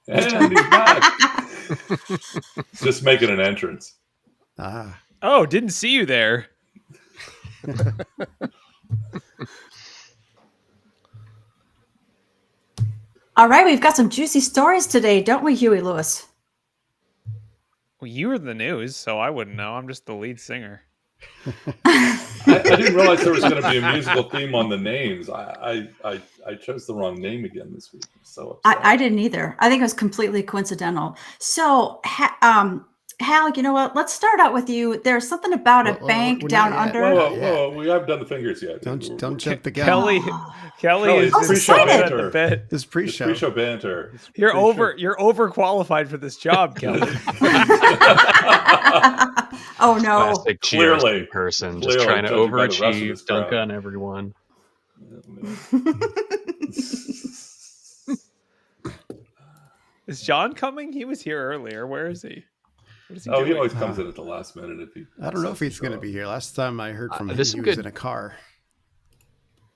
And he's back. Just making an entrance. Oh, didn't see you there. All right, we've got some juicy stories today, don't we, Huey Lewis? Well, you were the news, so I wouldn't know. I'm just the lead singer. I didn't realize there was going to be a musical theme on the names. I chose the wrong name again this week. So I didn't either. I think it was completely coincidental. So, Hal, you know what? Let's start out with you. There's something about a bank down under. Whoa, we haven't done the fingers yet. Don't jump the gun. Kelly is pre-show banter. This is pre-show. Pre-show banter. You're overqualified for this job, Kelly. Oh no! Classic Clearly, person clearly, just trying to overachieve, dunk on everyone. Is John coming? He was here earlier. Where is he? What is he He doing? always comes in at the last minute. I don't know if he's going to be here. Last time I heard from him, this he is was good. in a car.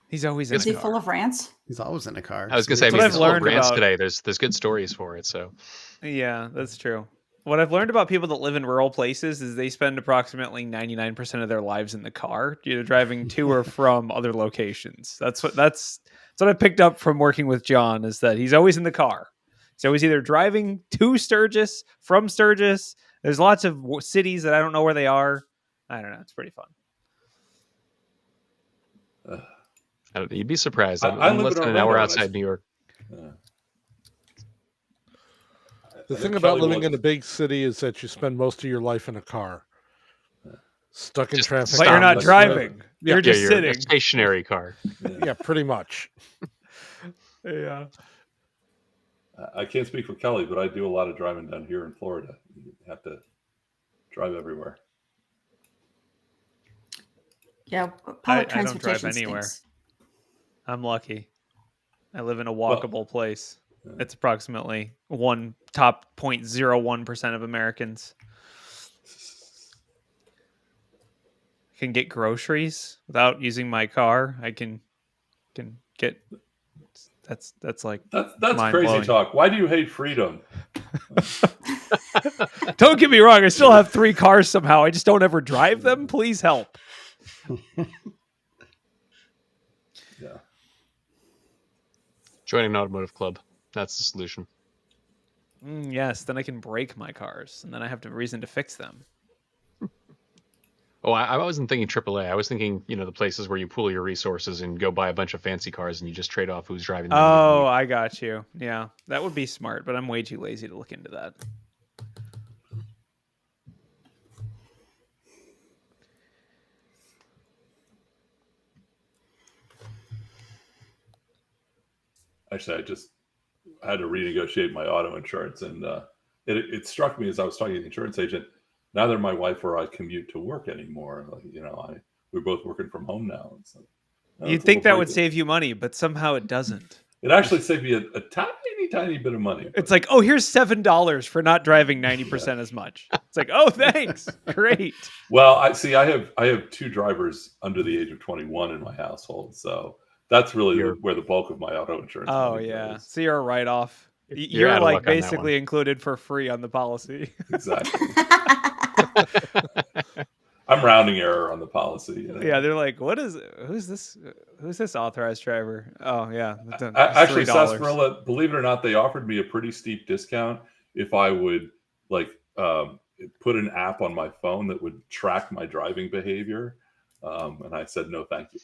He's always in a Is he car. full of rants? He's always in a car. I was going to say, What I've there's learned learned about- today. There's good stories for it. So Yeah, that's true. What I've learned about people that live in rural places is they spend approximately 99% of their lives in the car, driving to or from other locations. That's what I picked up from working with John, is that he's always in the car. He's always either driving to Sturgis, from Sturgis. There's lots of cities that I don't know where they are. I don't know. It's pretty fun. you'd be surprised. I I'm live less in than an Orlando, hour and outside New York. The thing about living in a big city is that you spend most of your life in a car, stuck in traffic. But you're not driving. You're just you're sitting. a stationary car. Yeah, pretty much. Yeah. I can't speak for Kelly, but I do a lot of driving down here in Florida. You have to drive everywhere. Yeah, I public don't drive transportation anywhere. stinks. I'm lucky. I live in a walkable place. It's approximately top 0.01% of Americans. I can get groceries without using my car. I can get. That's like That's mind crazy blowing. talk. Why do you hate freedom? Don't get me wrong. I still have 3 cars somehow. I just don't ever drive them. Please help. Yeah. Joining an automotive club. That's the solution. Yes, then I can break my cars, and then I have a reason to fix them. Oh, I wasn't thinking AAA. I was thinking, the places where you pool your resources and go buy a bunch of fancy cars and you just trade off who's driving them. Oh, I got you. Yeah, that would be smart, but I'm way too lazy to look into that. Actually, I had to renegotiate my auto insurance, and it struck me as I was talking to the insurance agent. Neither my wife or I commute to work anymore. We're both working from home now. So, You'd think that would save you money, but somehow it doesn't. It actually saved me a tiny bit of money. It's like, oh, here's $7 for not driving 90% as much. It's like, oh, thanks, great. Well, I have 2 drivers under the age of 21 in my household, so that's really where the bulk of my auto insurance. Oh yeah, goes. So you're a write-off. You're You're like luck on that basically included for free on the policy. Exactly. I'm rounding error on the policy. Yeah, they're like, who's this authorized driver? Oh yeah, Actually, $3. Sarsaparilla, believe it or not, they offered me a pretty steep discount if I would put an app on my phone that would track my driving behavior, and I said no, thank you.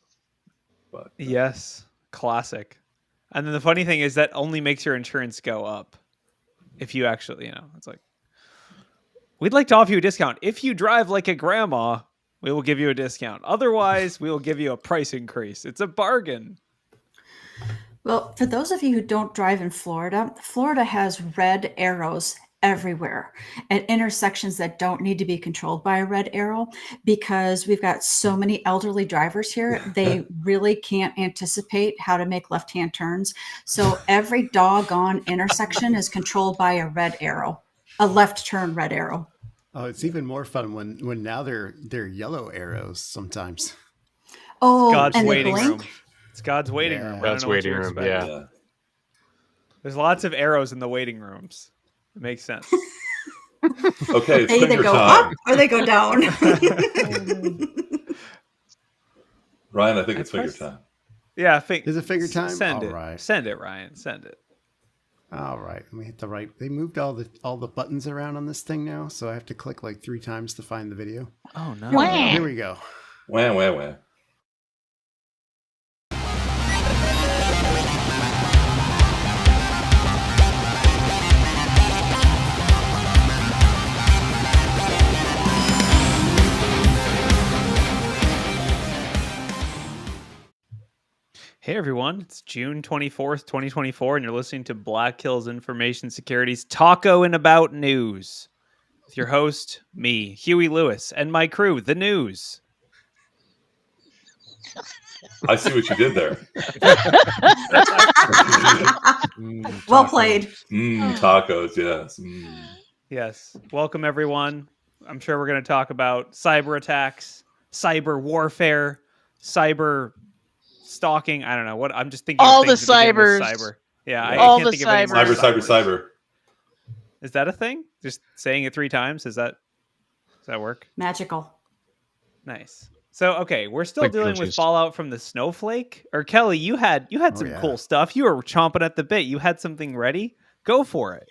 But yes, classic. And then the funny thing is that only makes your insurance go up if you actually, it's like, we'd like to offer you a discount. If you drive like a grandma, we will give you a discount. Otherwise, we will give you a price increase. It's a bargain. Well, for those of you who don't drive in Florida, Florida has red arrows everywhere at intersections that don't need to be controlled by a red arrow, because we've got so many elderly drivers here. They really can't anticipate how to make left-hand turns. So every doggone intersection is controlled by a red arrow, a left turn red arrow. Oh, it's even more fun when now they're yellow arrows sometimes. Oh, God's and they waiting blink. room. It's God's waiting room. I don't God's know what waiting to room. expect. Yeah. There's lots of arrows in the waiting rooms. It makes sense. Okay, it's They either finger go time. up or they go down. Ryan, I think it's finger time. Yeah, Is it finger time? Send All it. right. Send it, Ryan. Send it. All right. Let me hit the right. They moved all the buttons around on this thing now, so I have to click like 3 times to find the video. Oh no. Here we go. Wah, wah, wah. Hey everyone, it's June 24th, 2024, and you're listening to Black Hills Information Security's Taco and About News. With your host, me, Huey Lewis, and my crew, The News. I see what you did there. Well played. Tacos, yes. Yes. Welcome everyone. I'm sure we're going to talk about cyber attacks, cyber warfare, cyber stalking. I don't know what. I'm just thinking all of the things that begin with cybers. cyber. Yeah, Yeah. I All can't the think of any more cybers. Cyber. Is that a thing? Just saying it 3 times? Does that work? Magical. Nice. So okay, we're still Like dealing with Beetlejuice. fallout from the snowflake. Or Kelly, you had some yeah. cool stuff. You were chomping at the bit. You had something ready. Go for it.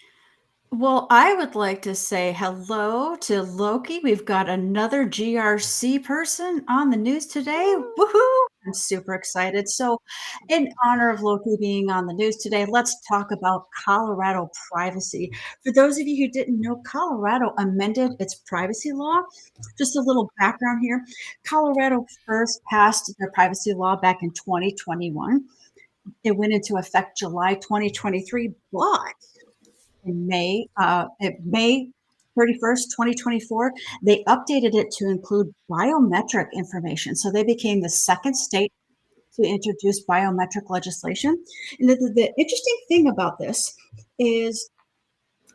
Well, I would like to say hello to Loki. We've got another GRC person on the news today. Woohoo! I'm super excited. So, in honor of Loki being on the news today, let's talk about Colorado privacy. For those of you who didn't know, Colorado amended its privacy law. Just a little background here. Colorado first passed their privacy law back in 2021. It went into effect July 2023, but in May 31st, 2024, they updated it to include biometric information. So they became the second state to introduce biometric legislation. And the interesting thing about this is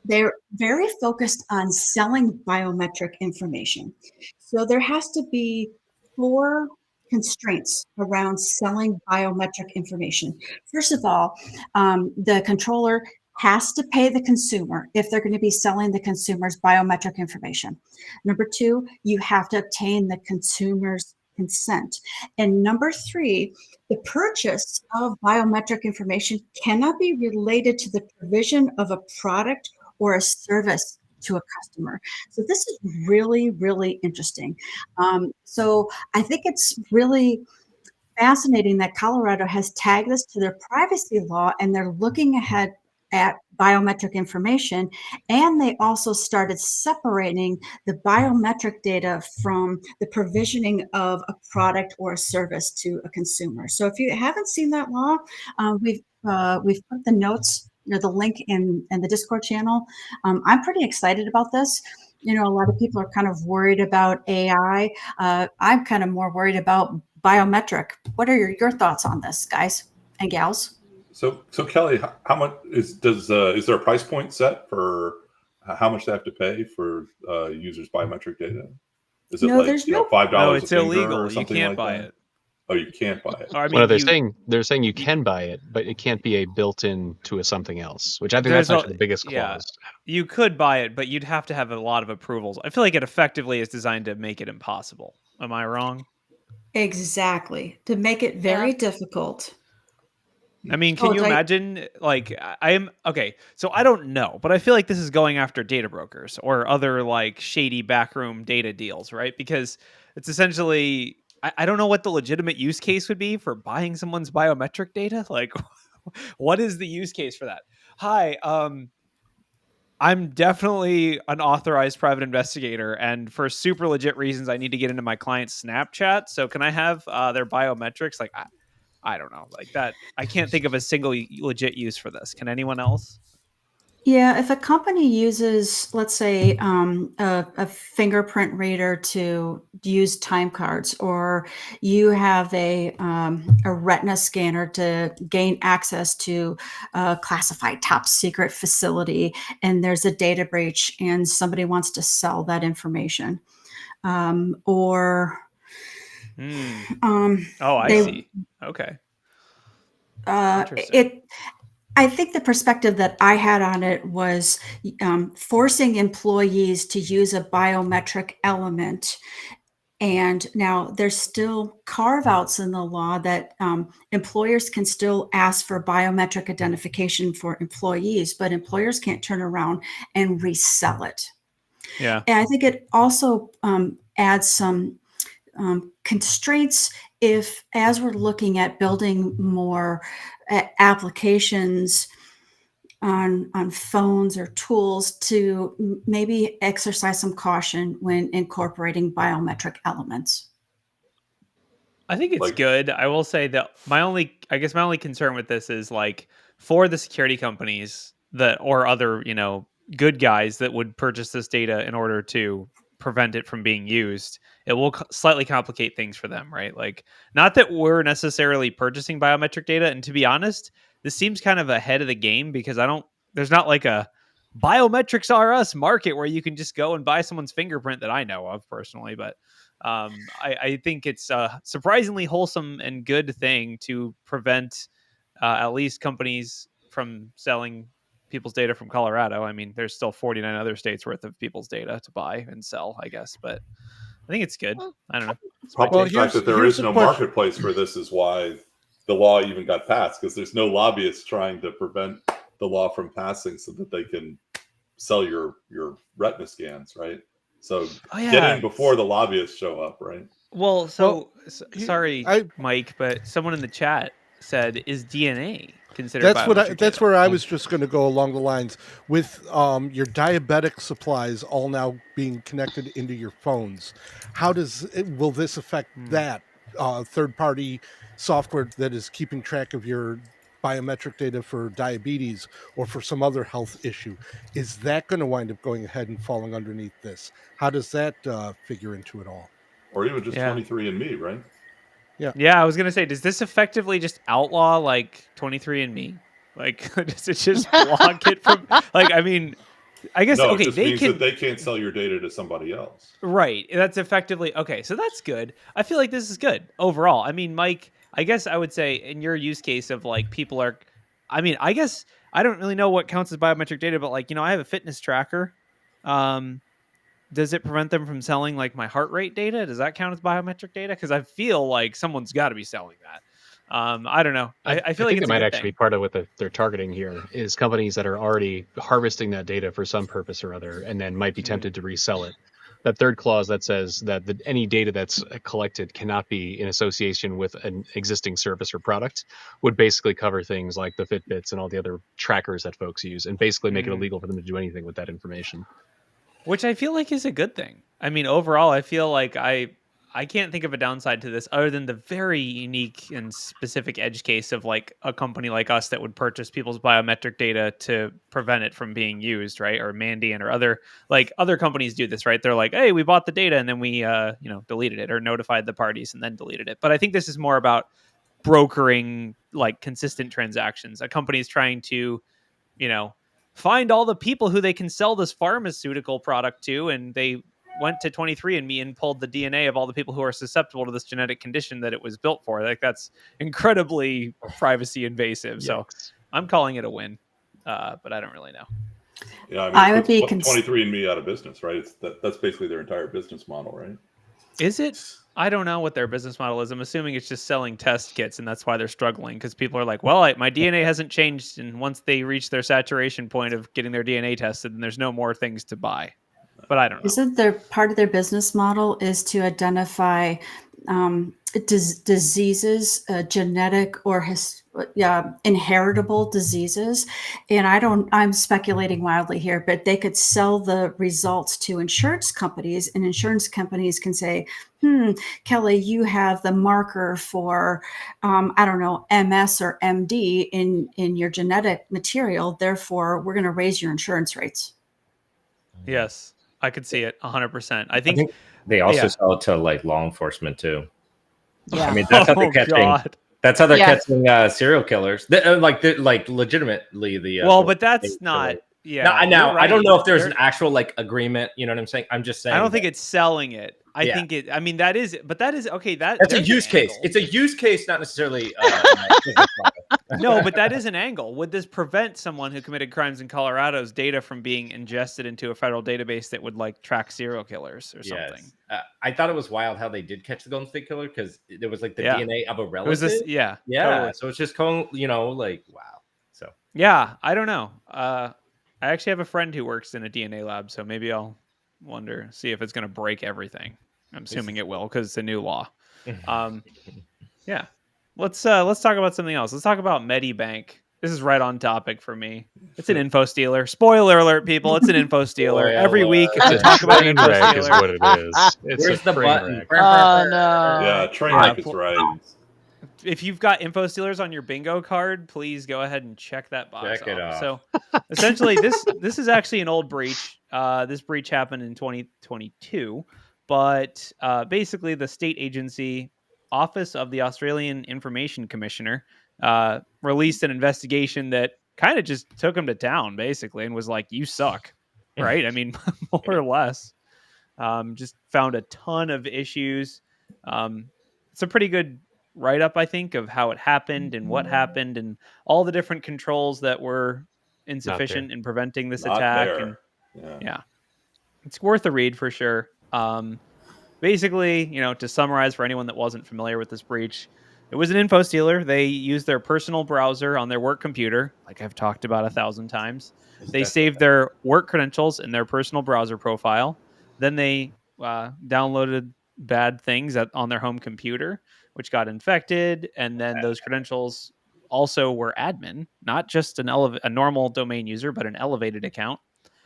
they're very focused on selling biometric information. So there has to be 4 constraints around selling biometric information. First of all, the controller has to pay the consumer if they're going to be selling the consumer's biometric information. Number 2, you have to obtain the consumer's consent. And number 3, the purchase of biometric information cannot be related to the provision of a product or a service to a customer. So this is really, really interesting. So I think it's really fascinating that Colorado has tagged this to their privacy law, and they're looking ahead at biometric information. And they also started separating the biometric data from the provisioning of a product or a service to a consumer. So if you haven't seen that law, we've put the notes, the link in the Discord channel. I'm pretty excited about this. A lot of people are kind of worried about AI. I'm kind of more worried about biometric. What are your thoughts on this, guys and gals? So Kelly, how much is there a price point set for how much they have to pay for users' biometric data? Is it No, there's no- $5 No, a it's finger illegal. or You something can't like buy that? it. Oh, you can't buy it. Or, I mean, Well, they're saying you can buy it, but it can't be a built-in to a something else, which I think that's actually the biggest clause. You could buy it, but you'd have to have a lot of approvals. I feel like it effectively is designed to make it impossible. Am I wrong? Exactly. To make it very difficult. I mean, can you imagine, like, I am, okay, so I don't know, but I feel like this is going after data brokers or other, like, shady backroom data deals, right? Because it's essentially, I don't know what the legitimate use case would be for buying someone's biometric data. Like, what is the use case for that? Hi, I'm definitely an authorized private investigator, and for super legit reasons, I need to get into my client's Snapchat. So can I have their biometrics? Like, I don't know, like that. I can't think of a single legit use for this. Can anyone else? Yeah, if a company uses, let's say, a fingerprint reader to use time cards, or you have a retina scanner to gain access to a classified top secret facility, and there's a data breach and somebody wants to sell that information, or Oh, I see. Okay. Interesting. I think the perspective that I had on it was forcing employees to use a biometric element. And now there's still carve-outs in the law that employers can still ask for biometric identification for employees, but employers can't turn around and resell it. Yeah. And I think it also adds some constraints if, as we're looking at building more applications on phones or tools, to maybe exercise some caution when incorporating biometric elements. I think it's Like- good. I will say that my only concern with this is like for the security companies that or other, good guys that would purchase this data in order to prevent it from being used, it will slightly complicate things for them, right? Like, not that we're necessarily purchasing biometric data, and to be honest, this seems kind of ahead of the game because there's not like a biometrics are us market where you can just go and buy someone's fingerprint that I know of personally, but I think it's a surprisingly wholesome and good thing to prevent at least companies from selling people's data from Colorado. I mean, there's still 49 other states worth of people's data to buy and sell, I guess, but I think it's good. I don't know. Probably Well, the fact that there here's is a no question. marketplace for this is why the law even got passed, because there's no lobbyists trying to prevent the law from passing so that they can sell your retina scans, right? So get in before the lobbyists show up, right? Well, sorry, I- Mike, but someone in the chat said, "Is DNA considered?" That's where I was just going to go along the lines with your diabetic supplies all now being connected into your phones. Will this affect that third-party software that is keeping track of your biometric data for diabetes or for some other health issue? Is that going to wind up going ahead and falling underneath this? How does that figure into it all? Or even just Yeah. 23andMe, right? Yeah, I was gonna say, does this effectively just outlaw like 23andMe? Like, does it just block it from? Like, I mean, I guess No, okay, it just they means can. that they can't sell your data to somebody else. Right. That's effectively okay. So that's good. I feel like this is good overall. I mean, Mike, I guess I would say in your use case of like people are, I mean, I guess I don't really know what counts as biometric data, but like, I have a fitness tracker. Does it prevent them from selling like my heart rate data? Does that count as biometric data? Because I feel like someone's got to be selling that. I don't know. I feel like think it's it might a good actually thing. be part of what they're targeting here is companies that are already harvesting that data for some purpose or other, and then might be tempted to resell it. That third clause that says that any data that's collected cannot be in association with an existing service or product would basically cover things like the Fitbits and all the other trackers that folks use, and basically make it illegal for them to do anything with that information. Which I feel like is a good thing. I mean, overall, I feel like I can't think of a downside to this other than the very unique and specific edge case of like a company like us that would purchase people's biometric data to prevent it from being used, right? Or Mandiant or other companies do this, right? They're like, hey, we bought the data and then we deleted it or notified the parties and then deleted it. But I think this is more about brokering like consistent transactions. A company is trying to, find all the people who they can sell this pharmaceutical product to, and they went to 23andMe and pulled the DNA of all the people who are susceptible to this genetic condition that it was built for. Like, that's incredibly privacy invasive. So I'm calling it a win, but I don't really know. Yeah, I mean, I would be 23andMe out of business, right? That's basically their entire business model, right? Is it? I don't know what their business model is. I'm assuming it's just selling test kits, and that's why they're struggling, because people are like, well, my DNA hasn't changed, and once they reach their saturation point of getting their DNA tested, then there's no more things to buy. But I don't know. Isn't there part of their business model is to identify diseases, genetic or inheritable diseases? And I'm speculating wildly here, but they could sell the results to insurance companies, and insurance companies can say, Kelly, you have the marker for, MS or MD in your genetic material. Therefore, we're going to raise your insurance rates. Yes, I could see it 100%. I I think think they also sell it to like law enforcement too. Yeah. I mean, that's how they're catching. God. That's how they're Yeah. catching serial killers. Like legitimately the. Well, but that's not. Yeah, Now you're I don't right. know if there's There- an actual like agreement. You know what I'm saying? I'm just saying. I don't think that it's selling it. I Yeah. think it. I mean, that is okay. that's a there's an use case. angle. It's a use case, not necessarily. No, but that is an angle. Would this prevent someone who committed crimes in Colorado's data from being ingested into a federal database that would like track serial killers or something? Yes. I thought it was wild how they did catch the Golden State Killer because there was like the Yeah. DNA of a relative. It was this, yeah, totally. So it's just going, like wow. So Yeah, I don't know. I actually have a friend who works in a DNA lab, so maybe I'll see if it's going to break everything. I'm assuming it will because it's a new law. Yeah. Let's talk about something else. Let's talk about Medibank. This is right on topic for me. It's an info stealer. Spoiler alert, people! It's an info stealer. Every week It's we a talk about an train info wreck is stealer. what it is. It's where's a the train button? wreck. Oh no. Yeah, train wreck is right. If you've got info stealers on your bingo card, please go ahead and check that box Check it off. So essentially this is actually an old breach. This breach happened in 2022, but basically the state agency Office of the Australian Information Commissioner released an investigation that kind of just took him to town basically and was like, you suck, right? I mean, more or less. Just found a ton of issues. It's a pretty good write-up, I think, of how it happened and what happened and all the different controls that were insufficient in preventing this attack. And yeah, it's worth a read for sure. Basically, to summarize for anyone that wasn't familiar with this breach, it was an info stealer. They used their personal browser on their work computer, like I've talked about 1,000 times. They saved their work credentials in their personal browser profile. Then they downloaded bad things on their home computer, which got infected. And then those credentials also were admin, not just a normal domain user, but an elevated account.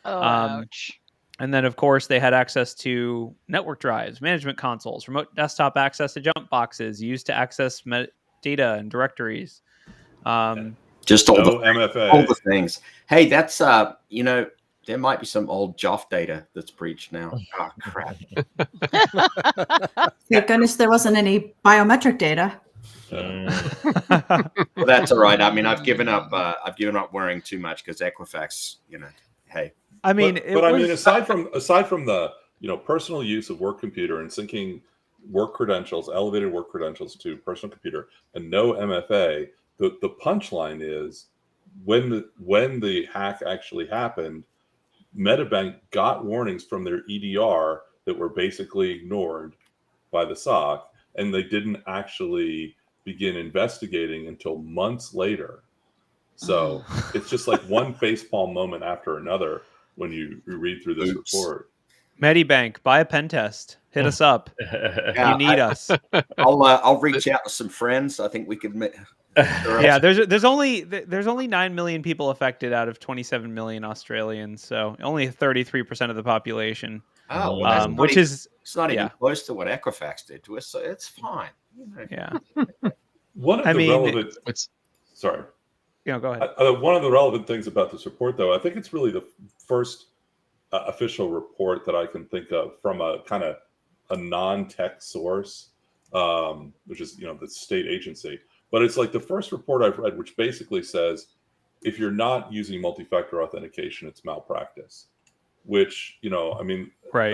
Oh, ouch. And then, of course, they had access to network drives, management consoles, remote desktop access to jump boxes used to access data and directories. Just all No the MFA. all the things. Hey, that's there might be some old JOF data that's breached now. Oh crap! Thank goodness there wasn't any biometric data. Well, that's all right. I mean, I've given up worrying too much because Equifax. Hey. I mean, I mean, aside from the personal use of work computer and syncing work credentials, elevated work credentials to personal computer, and no MFA, the punchline is when the hack actually happened, Medibank got warnings from their EDR that were basically ignored by the SOC, and they didn't actually begin investigating until months later. So it's just like one facepalm moment after another when you read through this report. Medibank, buy a pen test. Hit us up. Yeah, you need us. I'll reach out to some friends. I think we could. Yeah, there's only 9 million people affected out of 27 million Australians, so only 33% of the population. Oh, well, which is it's not even close to what Equifax did to us, so it's fine. Yeah. One of the relevant. Sorry. Go ahead. One of the relevant things about this report, though, I think it's really the first official report that I can think of from a kind of a non-tech source, which is the state agency. But it's like the first report I've read, which basically says if you're not using multi-factor authentication, it's malpractice. Which I mean, right?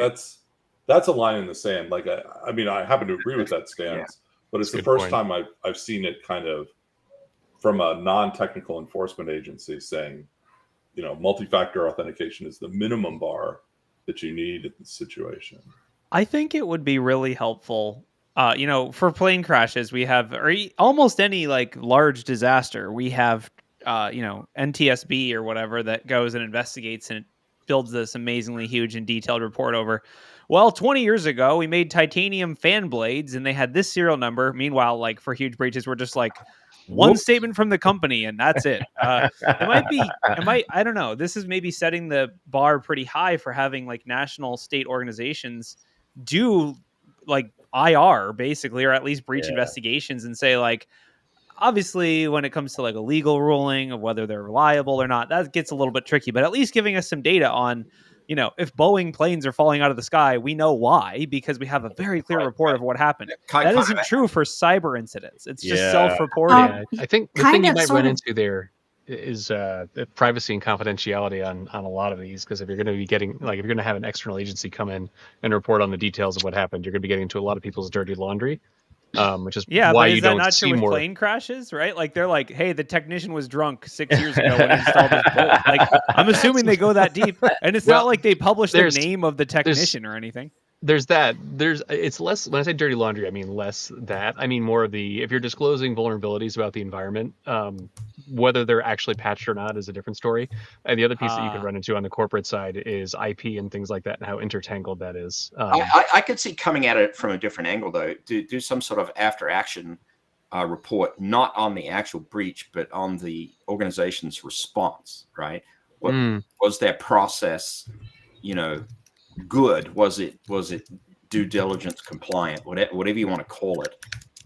That's a line in the sand. Like I mean, I happen to agree with that stance, but it's the first time I've seen it kind of from a non-technical enforcement agency saying, multi-factor authentication is the minimum bar that you need in this situation. I think it would be really helpful, for plane crashes, we have, or almost any like large disaster, we have, NTSB or whatever that goes and investigates and builds this amazingly huge and detailed report over. Well, 20 years ago, we made titanium fan blades and they had this serial number. Meanwhile, like for huge breaches, we're just like, one statement from the company and that's it. I don't know. This is maybe setting the bar pretty high for having like national state organizations do like IR basically, or at least breach investigations and say like, obviously when it comes to like a legal ruling of whether they're reliable or not, that gets a little bit tricky, but at least giving us some data on, if Boeing planes are falling out of the sky, we know why, because we have a very clear report of what happened. That isn't true for cyber incidents. It's just self-reporting. I think the thing you might run into there privacy and confidentiality on a lot of these, because if you're going to be getting, like, if you're going to have an external agency come in and report on the details of what happened, you're going to be getting into a lot of people's dirty laundry, which is Yeah, why but you is that don't not see true with more. plane crashes, right? Like they're like, hey, the technician was drunk 6 years ago when he installed this bolt. Like, I'm assuming they go that deep, and it's Well, not like they publish the there's- name of the technician or anything. There's that. It's less, when I say dirty laundry, I mean less that. I mean more of the, if you're disclosing vulnerabilities about the environment, whether they're actually patched or not is a different story. And the other piece that you could run into on the corporate side is IP and things like that, and how intertangled that is. I could see coming at it from a different angle, though, to do some sort of after action report, not on the actual breach, but on the organization's response, right? What was their process, good? Was it due diligence compliant, whatever you want to call it,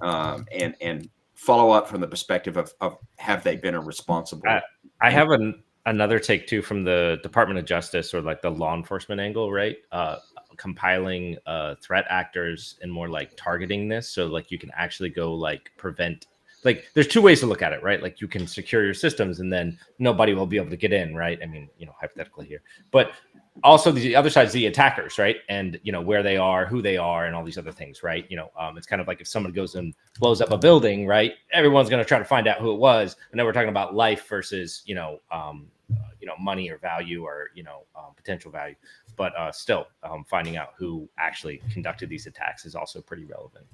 and follow up from the perspective of have they been a responsible? I have another take too from the Department of Justice, or like the law enforcement angle, right? Compiling threat actors and more like targeting this, so like you can actually go like prevent. Like there's two ways to look at it, right? Like you can secure your systems and then nobody will be able to get in, right? I mean, hypothetically here, but also the other side is the attackers, right? And where they are, who they are, and all these other things, right? It's kind of like if someone goes and blows up a building, right? Everyone's going to try to find out who it was, and then we're talking about life versus money or value, or potential value. But still, finding out who actually conducted these attacks is also pretty relevant.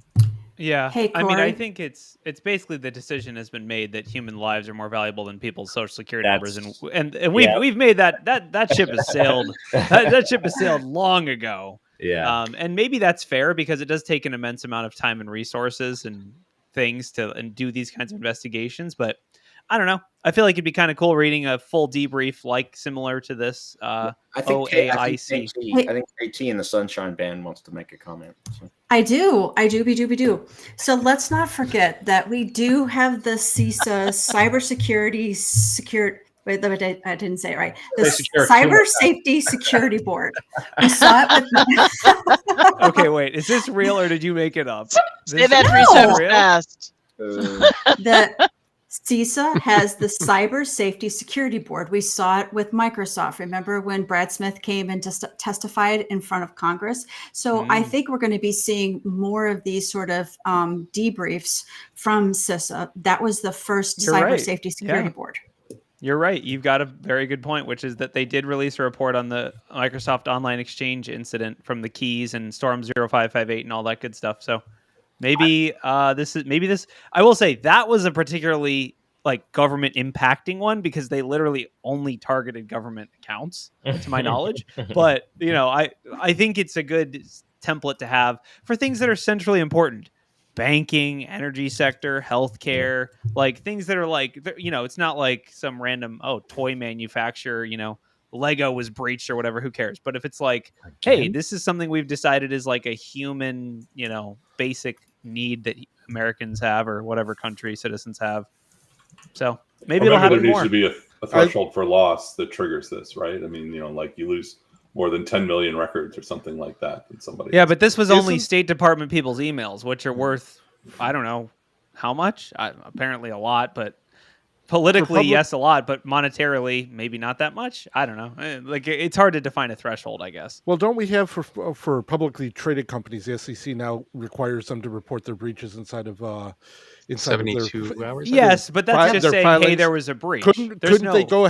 Yeah. Hey, I mean, I Corey. think it's basically the decision has been made that human lives are more valuable than people's social security numbers, and we've made that ship has sailed. that ship has sailed long ago. Yeah. And maybe that's fair because it does take an immense amount of time and resources and things to do these kinds of investigations. But I don't know. I feel like it'd be kind of cool reading a full debrief, like similar to this. I think OAIC. I think KT in the Sunshine Band wants to make a comment. So. I do. So let's not forget that we do have the CISA Cybersecurity Security. Wait, I didn't say it right. The Cyber Safety Security Board. We saw it with. Okay, wait. Is this real or did you make it up? Say that 3 times fast. The CISA has the Cyber Safety Security Board. We saw it with Microsoft. Remember when Brad Smith came and testified in front of Congress? So I think we're going to be seeing more of these sort of debriefs from CISA. That was the first Cyber Safety Security Board. You're right. You've got a very good point, which is that they did release a report on the Microsoft Online Exchange incident from the keys and Storm 0558 and all that good stuff. So maybe this. I will say that was a particularly like government impacting one because they literally only targeted government accounts, to my knowledge. But I think it's a good template to have for things that are centrally important. Banking, energy sector, healthcare, like things that are like, it's not like some random, toy manufacturer, Lego was breached or whatever, who cares? But if it's like, hey, this is something we've decided is like a human, basic need that Americans have or whatever country citizens have. So maybe it'll happen more. There needs to be a threshold for loss that triggers this, right? I mean, like you lose more than 10 million records or something like that. And somebody. Yeah, but this was only State Department people's emails, which are worth, I don't know how much. Apparently a lot, but politically, yes, a lot, but monetarily, maybe not that much. I don't know. Like it's hard to define a threshold, I guess. Well, don't we have for publicly traded companies, the SEC now requires them to report their breaches inside of 72 hours? Yes, but that's just saying, hey, there was a breach. Couldn't they go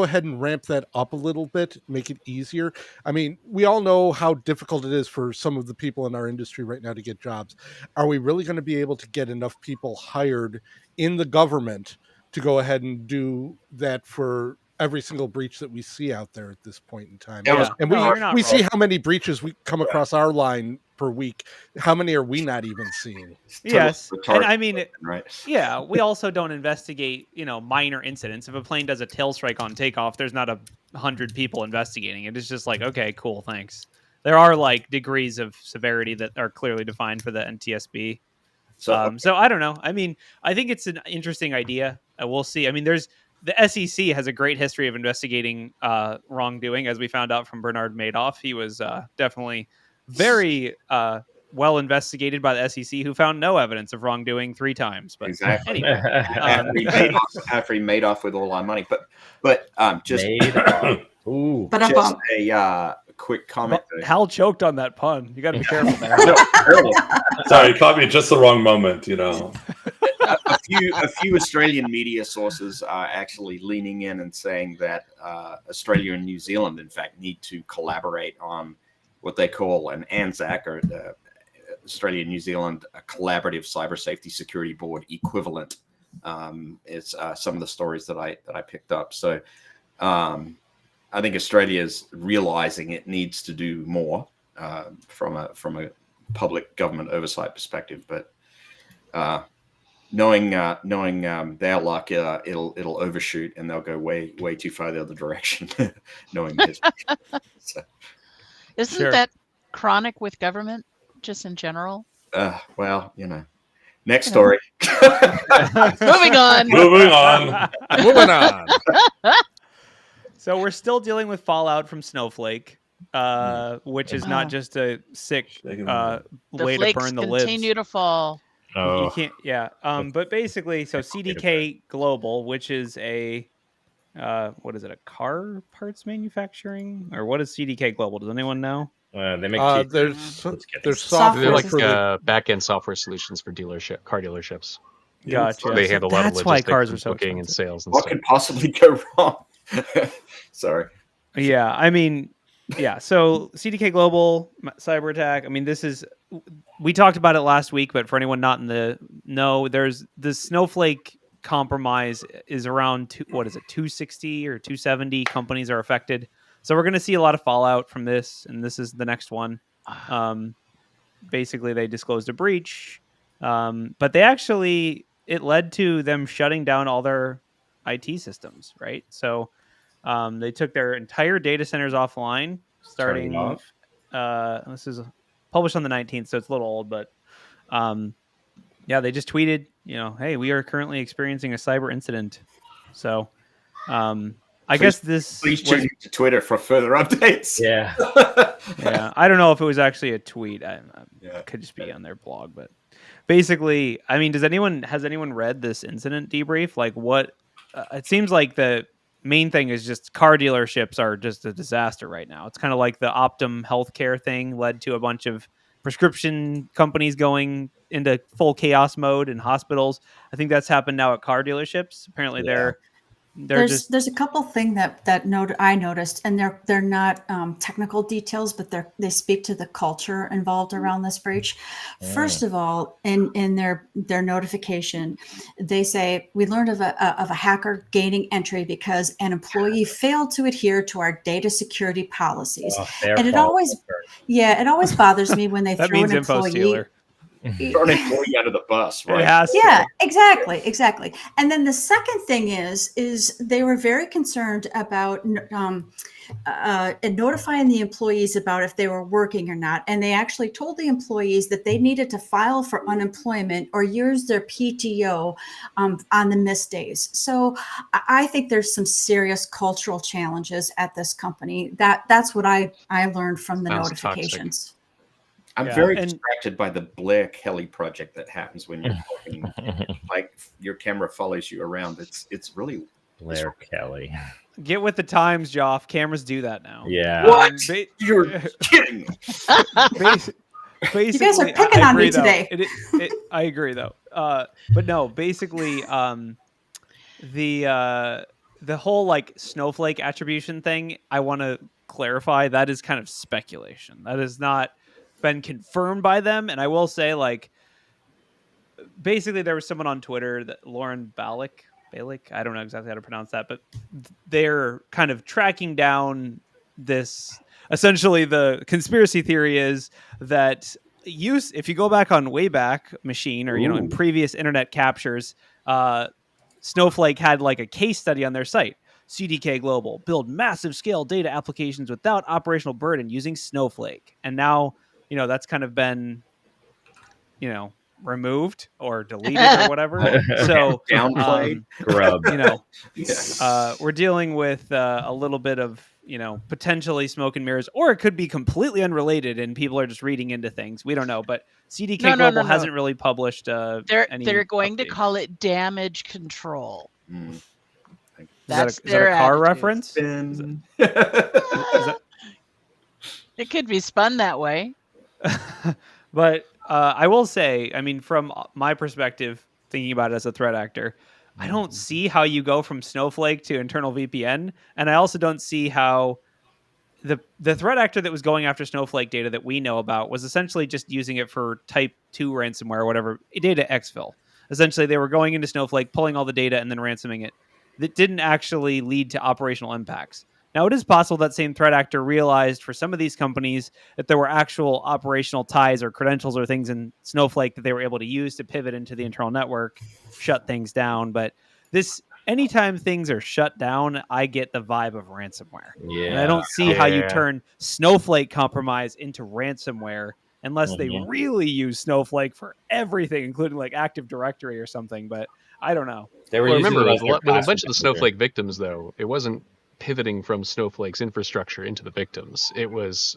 ahead and ramp that up a little bit, make it easier? I mean, we all know how difficult it is for some of the people in our industry right now to get jobs. Are we really going to be able to get enough people hired in the government to go ahead and do that for every single breach that we see out there at this point in time? Yeah. And we see how many breaches we come across our line per week. How many are we not even seeing? Yes. And I mean, right. Yeah, we also don't investigate, minor incidents. If a plane does a tail strike on takeoff, there's not 100 people investigating it. It's just like, okay, cool, thanks. There are like degrees of severity that are clearly defined for the NTSB. So I don't know. I mean, I think it's an interesting idea. We'll see. I mean, the SEC has a great history of investigating wrongdoing, as we found out from Bernard Madoff. He was definitely very well investigated by the SEC, who found no evidence of wrongdoing 3 times. But Exactly. anyway, after he made off with all our money, but just Made off. Ooh. But just a quick comment. Hal choked on that pun. You got to be careful there. Sorry, it caught me at just the wrong moment. You know, a few Australian media sources are actually leaning in and saying that Australia and New Zealand, in fact, need to collaborate on what they call an ANZAC, or the Australia and New Zealand Collaborative Cyber Safety Security Board equivalent. It's some of the stories that I picked up. So I think Australia is realizing it needs to do more from a public government oversight perspective, but knowing their luck, it'll overshoot and they'll go way too far the other direction. Knowing this, so, Isn't that chronic with government, just in general? well, next story. Moving on. moving on. So we're still dealing with fallout from Snowflake, which is not just a sick way The to flakes burn the libs. continue to fall. You can't, but basically, so CDK Global, which is a what is it, a car parts manufacturing, or what is CDK Global? Does anyone know? They make there's Software. software They're like for the back-end software solutions for car dealerships. Gotcha. They handle a lot of That's why logistics cars are and so booking and expensive. sales and What stuff. could possibly go wrong? Sorry. Yeah, I mean, yeah. So CDK Global cyberattack. I mean, we talked about it last week, but for anyone not in the know, there's the Snowflake compromise is around 260 or 270 companies are affected. So we're going to see a lot of fallout from this, and this is the next one. Basically, they disclosed a breach, but it led to them shutting down all their IT systems, right? So they took their entire data centers offline, starting off. This is published on the 19th, so it's a little old, but they just tweeted, hey, we are currently experiencing a cyber incident. So I guess this Please tune into Twitter for further updates. Yeah. Yeah, I don't know if it was actually a tweet. It could just be on their blog, but basically, I mean, has anyone read this incident debrief? Like, what? It seems like the main thing is just car dealerships are just a disaster right now. It's kind of like the Optum healthcare thing led to a bunch of prescription companies going into full chaos mode in hospitals. I think that's happened now at car dealerships. Apparently, there's a couple things that I noticed, and they're not technical details, but they speak to the culture involved around this breach. First of all, in their notification, they say we learned of a hacker gaining entry because an employee failed to adhere to our data security policies. And it always bothers me when they that throw means an info employee. stealer. Throw an employee under the bus, right? It has to. Yeah, exactly. And then the second thing is they were very concerned about notifying the employees about if they were working or not. And they actually told the employees that they needed to file for unemployment or use their PTO on the missed days. So I think there's some serious cultural challenges at this company. That's what I learned from the Sounds notifications. I'm very distracted by the Blair Kelly project that happens when you're talking. Like your camera follows you around. It's really Blair Kelly. Get with the times, Joff. Cameras do that now. Yeah. What? You're kidding me. Basically, You guys are picking on me today. I agree, though. But no, basically, the whole like Snowflake attribution thing, I want to clarify that is kind of speculation. That has not been confirmed by them. And I will say, like, basically, there was someone on Twitter, that Lauren Balick, I don't know exactly how to pronounce that, but they're kind of tracking down this. Essentially, the conspiracy theory is that if you go back on Wayback Machine or, in previous internet captures, Snowflake had like a case study on their site. CDK Global build massive scale data applications without operational burden using Snowflake. And now, that's kind of been, removed or deleted or whatever. So downplayed, grub. We're dealing with a little bit of potentially smoke and mirrors, or it could be completely unrelated and people are just reading into things. We don't know, but CDK Global hasn't really published They're going to call it damage control. That's is that a car attitude. reference? It could be spun that way. But I will say, I mean, from my perspective, thinking about it as a threat actor, I don't see how you go from Snowflake to internal VPN. And I also don't see how the threat actor that was going after Snowflake data that we know about was essentially just using it for type 2 ransomware or whatever, data exfil. Essentially, they were going into Snowflake, pulling all the data and then ransoming it. That didn't actually lead to operational impacts. Now, it is possible that same threat actor realized for some of these companies that there were actual operational ties or credentials or things in Snowflake that they were able to use to pivot into the internal network, shut things down. But anytime things are shut down, I get the vibe of ransomware. Yeah. And I don't see how you turn Snowflake compromise into ransomware unless they really use Snowflake for everything, including like Active Directory or something. But I don't know. Remember, with a bunch of the Snowflake victims, though, it wasn't pivoting from Snowflake's infrastructure into the victims. It was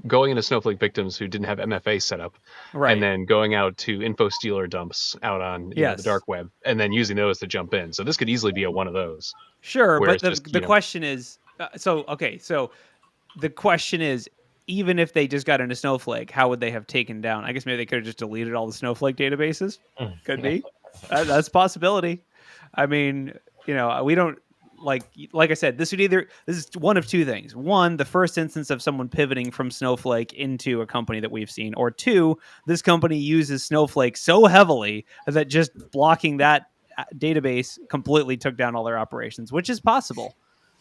going into Snowflake victims who didn't have MFA set up, and then going out to info stealer dumps out on the dark web, and then using those to jump in. So this could easily be one of those. Sure, but the question is, so the question is, even if they just got into Snowflake, how would they have taken down? I guess maybe they could have just deleted all the Snowflake databases. Could be. That's a possibility. I mean, we don't like I said, this is one of two things. One, the first instance of someone pivoting from Snowflake into a company that we've seen, or two, this company uses Snowflake so heavily that just blocking that database completely took down all their operations, which is possible.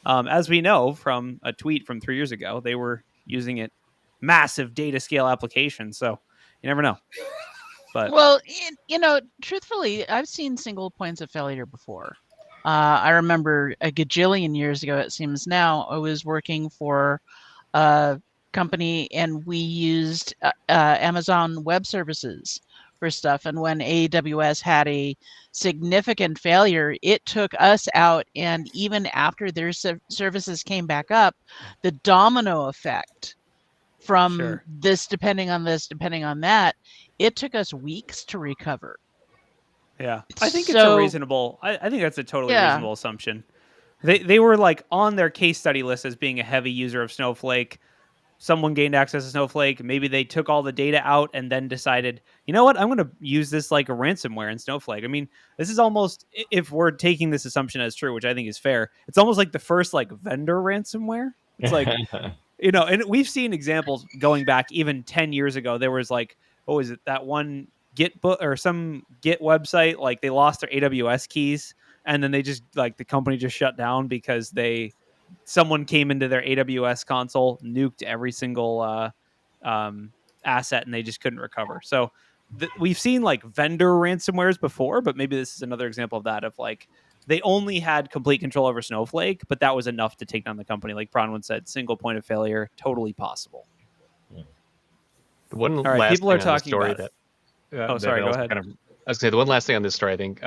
As we know from a tweet from 3 years ago, they were using it massive data scale applications. So you never know. But truthfully, I've seen single points of failure before. I remember a gajillion years ago, it seems now, I was working for a company and we used Amazon Web Services for stuff. And when AWS had a significant failure, it took us out. And even after their services came back up, the domino effect from this, depending on that, it took us weeks to recover. Yeah, I think it's a reasonable. I think that's a totally reasonable assumption. They were like on their case study list as being a heavy user of Snowflake. Someone gained access to Snowflake. Maybe they took all the data out and then decided, you know what, I'm going to use this like a ransomware in Snowflake. I mean, this is almost, if we're taking this assumption as true, which I think is fair, it's almost like the first like vendor ransomware. It's like, and we've seen examples going back even 10 years ago. There was like, what was it? That one Git book or some Git website, like they lost their AWS keys and then they just like the company just shut down because someone came into their AWS console, nuked every single asset, and they just couldn't recover. So we've seen like vendor ransomwares before, but maybe this is another example of that, of like they only had complete control over Snowflake, but that was enough to take down the company. Like Bronwyn said, single point of failure, totally possible. One All right, last people are thing on talking story about that, sorry, go ahead. I was going to say the one last thing on this story. I think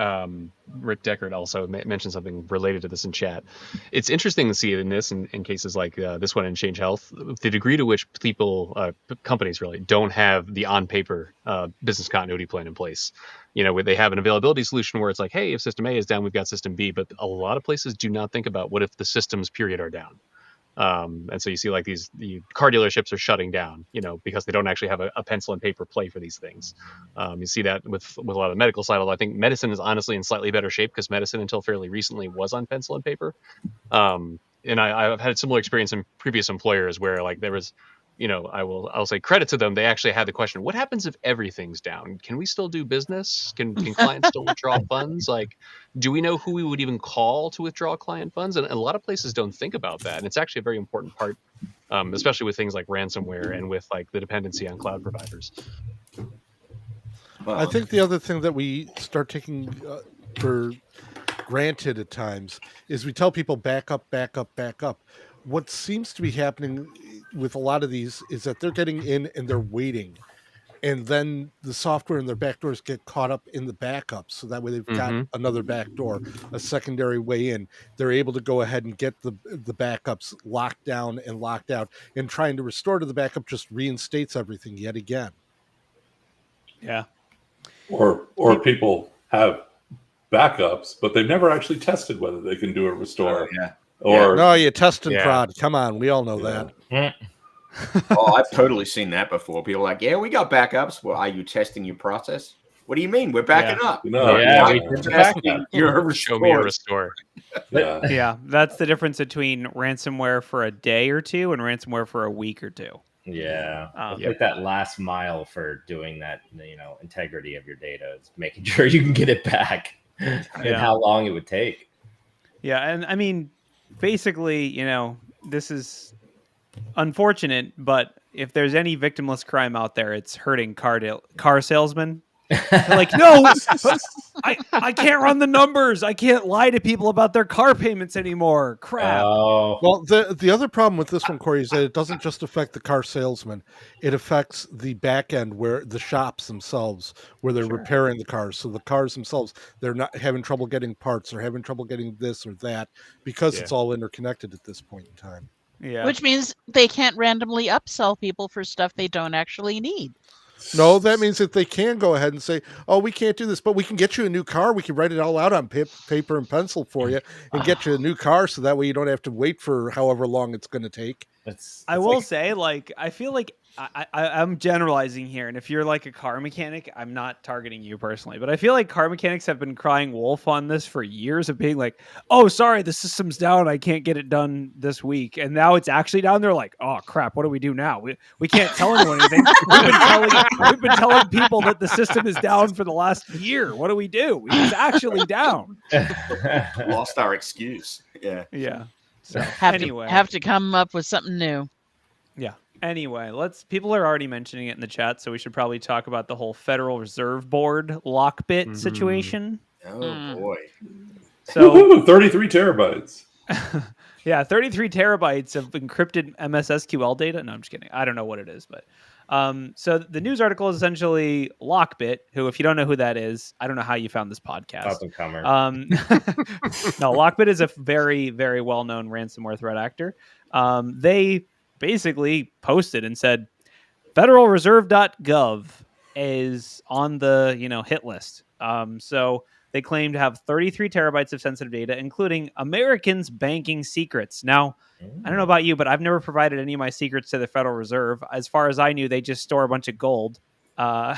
Rick Deckard also mentioned something related to this in chat. It's interesting to see it in this, in cases like this one in Change Health, the degree to which companies really don't have the on-paper business continuity plan in place. Where they have an availability solution where it's like, hey, if system A is down, we've got system B. But a lot of places do not think about what if the systems period are down. And so you see like the car dealerships are shutting down, because they don't actually have a pencil and paper play for these things. You see that with a lot of the medical side, although I think medicine is honestly in slightly better shape because medicine until fairly recently was on pencil and paper. And I've had a similar experience in previous employers where like there was, I'll say credit to them. They actually had the question, what happens if everything's down? Can we still do business? Can clients still withdraw funds? Like, do we know who we would even call to withdraw client funds? And a lot of places don't think about that. And it's actually a very important part, especially with things like ransomware and with like the dependency on cloud providers. I think the other thing that we start taking for granted at times is we tell people back up, back up, back up. What seems to be happening with a lot of these is that they're getting in and they're waiting and then the software and their backdoors get caught up in the backups. So that way they've got another backdoor, a secondary way in. They're able to go ahead and get the backups locked down and locked out, and trying to restore to the backup just reinstates everything yet again. Yeah. Or people have backups, but they've never actually tested whether they can do a restore. Or no, you test and prod. Come on, we all know that. Oh, I've totally seen that before. People are like, yeah, we got backups. Well, are you testing your process? What do you mean? We're backing up. No, we're testing your Show me a restore. Yeah, that's the difference between ransomware for a day or two and ransomware for a week or two. Yeah, it's like that last mile for doing that. Integrity of your data is making sure you can get it back, and how long it would take. Yeah, and I mean, basically, this is unfortunate, but if there's any victimless crime out there, it's hurting car salesmen. They're like, no, I can't run the numbers. I can't lie to people about their car payments anymore. Crap. Well, the other problem with this one, Corey, is that it doesn't just affect the car salesman. It affects the back end, where the shops themselves, where they're repairing the cars. So the cars themselves, they're not having trouble getting parts or having trouble getting this or that, because it's all interconnected at this point in time. Yeah. Which means they can't randomly upsell people for stuff they don't actually need. No, that means that they can go ahead and say, oh, we can't do this, but we can get you a new car. We can write it all out on paper and pencil for you and get you a new car, so that way you don't have to wait for however long it's going to take. I will say, I feel like I'm generalizing here, and if you're like a car mechanic, I'm not targeting you personally, but I feel like car mechanics have been crying wolf on this for years, of being like, oh, sorry, the system's down, I can't get it done this week, and now it's actually down. They're like, oh crap, what do we do now? We can't tell anyone anything. We've been telling people that the system is down for the last year. What do we do? It's actually down. Lost our excuse. Yeah. So have to come up with something new. Yeah. Anyway, people are already mentioning it in the chat, so we should probably talk about the whole Federal Reserve Board LockBit situation. Oh boy. So 33 terabytes. Yeah, 33 terabytes of encrypted MS SQL data. No, I'm just kidding. I don't know what it is, but so the news article is essentially LockBit, who, if you don't know who that is, I don't know how you found this podcast. Up-and-comer. No, LockBit is a very, very well-known ransomware threat actor. They basically posted and said federalreserve.gov is on the hit list. So they claim to have 33 terabytes of sensitive data, including Americans' banking secrets. Now, I don't know about you, but I've never provided any of my secrets to the Federal Reserve. As far as I knew, they just store a bunch of gold. What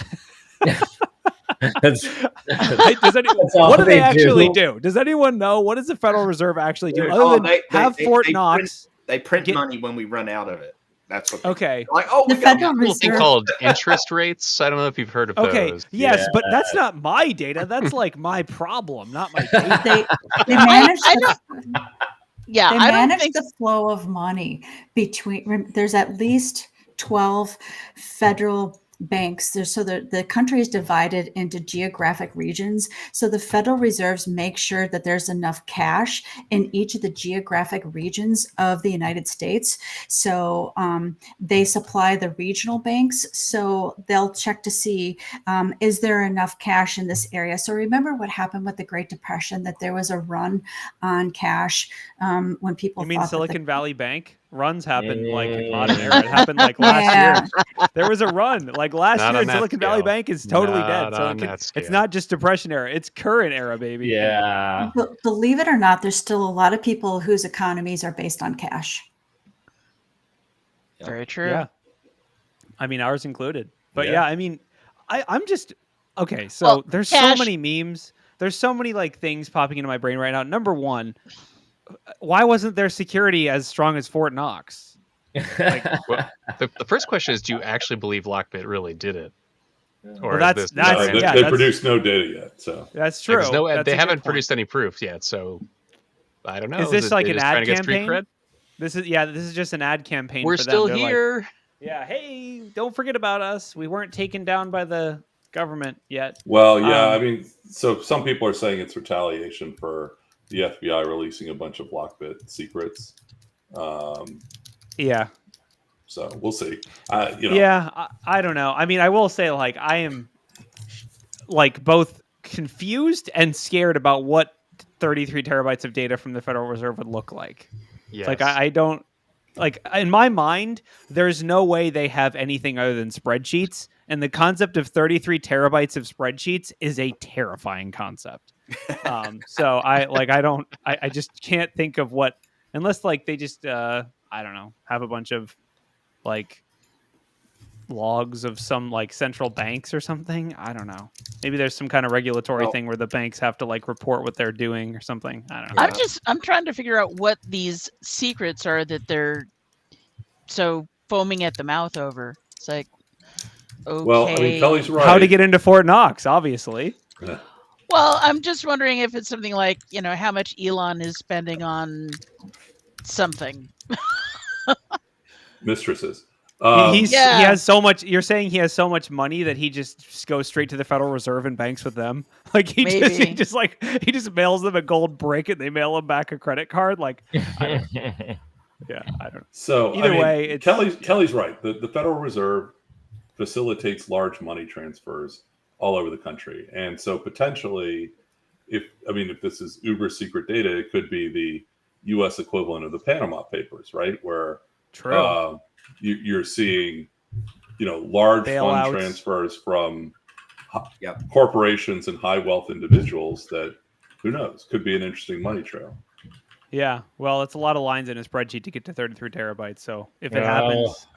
do they actually do? Does anyone know? What does the Federal Reserve actually do? Other than have Fort Knox. They print money when we run out of it. That's what. Okay. Like, oh, The we got Federal A little thing Reserve. called interest rates. I don't know if you've heard of those. Yes, but that's not my data. That's like my problem, not my data. They manage I the, Yeah, they I don't manage think the flow of money between. There's at least 12 federal banks. So the country is divided into geographic regions. So the Federal Reserves make sure that there's enough cash in each of the geographic regions of the United States. So they supply the regional banks. So they'll check to see, is there enough cash in this area? So remember what happened with the Great Depression, that there was a run on cash when people You mean thought that Silicon Valley Bank? Runs happen like in modern era. It happened like last year. There was a run like last Not year, on and that Silicon Valley scale. Bank is totally Not dead. So on that it's scale. not just Depression era; it's current era, baby. Yeah. But believe it or not, there's still a lot of people whose economies are based on cash. very true. Yeah. I mean, ours included. But Yeah. yeah, I mean, I'm just okay. So Well, there's cash- so many memes. There's so many like things popping into my brain right now. Number one, why wasn't their security as strong as Fort Knox? Well, the first question is, do you actually believe LockBit really did it? Or Well, is this that's- they yeah, produced no data yet, so That's true. There's no, That's they a good haven't point. produced any proof yet, so I don't know. Is this like they an just trying ad to get street campaign? cred? This is just an ad campaign. We're for them. still They're like, here. yeah, hey, don't forget about us. We weren't taken down by the government yet. well, yeah. Um, I mean, so some people are saying it's retaliation for the FBI releasing a bunch of LockBit secrets. Yeah. So we'll see. Yeah, I don't know. I mean, I will say, like, I am like both confused and scared about what 33 terabytes of data from the Federal Reserve would look like. Yes. Like, I don't, like, in my mind, there's no way they have anything other than spreadsheets. And the concept of 33 terabytes of spreadsheets is a terrifying concept. So I just can't think of what, unless like they just, I don't know, have a bunch of like logs of some like central banks or something. I don't know. Maybe there's some kind of regulatory thing where the banks have to like report what they're doing or something. I don't know. I'm trying to figure out what these secrets are that they're so foaming at the mouth over. It's like, okay. Well, I mean, Kelly's right. How to get into Fort Knox, obviously. Yeah. Well, I'm just wondering if it's something like, how much Elon is spending on something. Mistresses. He has so much. You're saying he has so much money that he just goes straight to the Federal Reserve and banks with them. Like he just mails them a gold brick and they mail him back a credit card. Like, I don't know. So either way, it's, Kelly's right. The Federal Reserve facilitates large money transfers all over the country, and so potentially, if this is uber secret data, it could be the U.S. equivalent of the Panama Papers, right? Where you're seeing, large bailouts, fund transfers from corporations and high wealth individuals that, who knows, could be an interesting money trail. Yeah, well, it's a lot of lines in a spreadsheet to get to 33 terabytes. So if it happens,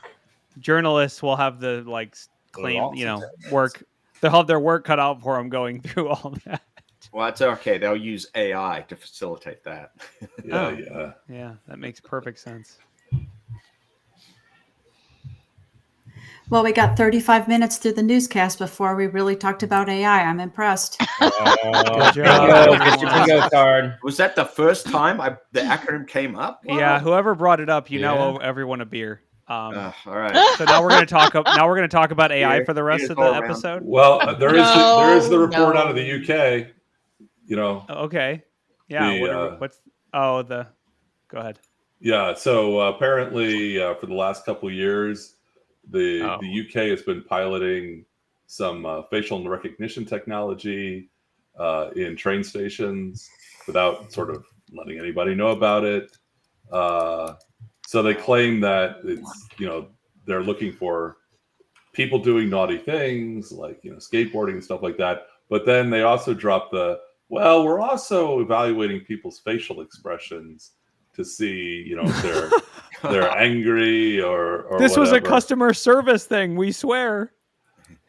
journalists will have the claim, work. They'll have their work cut out for them going through all that. Well, that's okay. They'll use AI to facilitate that. Yeah, that makes perfect sense. Well, we got 35 minutes through the newscast before we really talked about AI. I'm impressed. Good job. Get your bingo card. Was that the first time the acronym came up? Wow. Yeah, whoever brought it up, now owe everyone a beer. All right. So now we're going to talk about AI for the rest of the episode. Well, there is the report out of the UK. Okay. Yeah. Go ahead. Yeah. So apparently, for the last couple of years, the UK has been piloting some facial recognition technology in train stations without sort of letting anybody know about it. So they claim that it's, they're looking for people doing naughty things like, skateboarding and stuff like that. But then they also drop we're also evaluating people's facial expressions to see, if they're angry or this was a whatever. Customer service thing, we swear.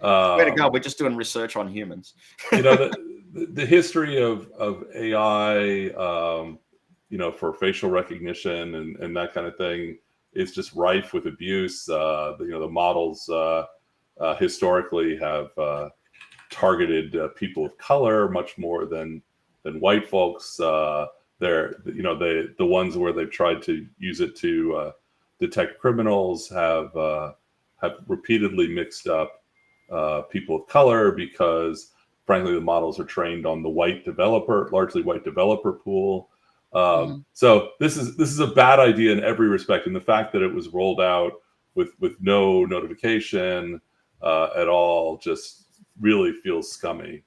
Way to go. We're just doing research on humans. The history of AI, for facial recognition and that kind of thing is just rife with abuse. The models historically have targeted people of color much more than white folks. They're the ones where they've tried to use it to detect criminals have repeatedly mixed up people of color because, frankly, the models are trained on the largely white developer pool. So this is a bad idea in every respect, and the fact that it was rolled out with no notification at all just really feels scummy.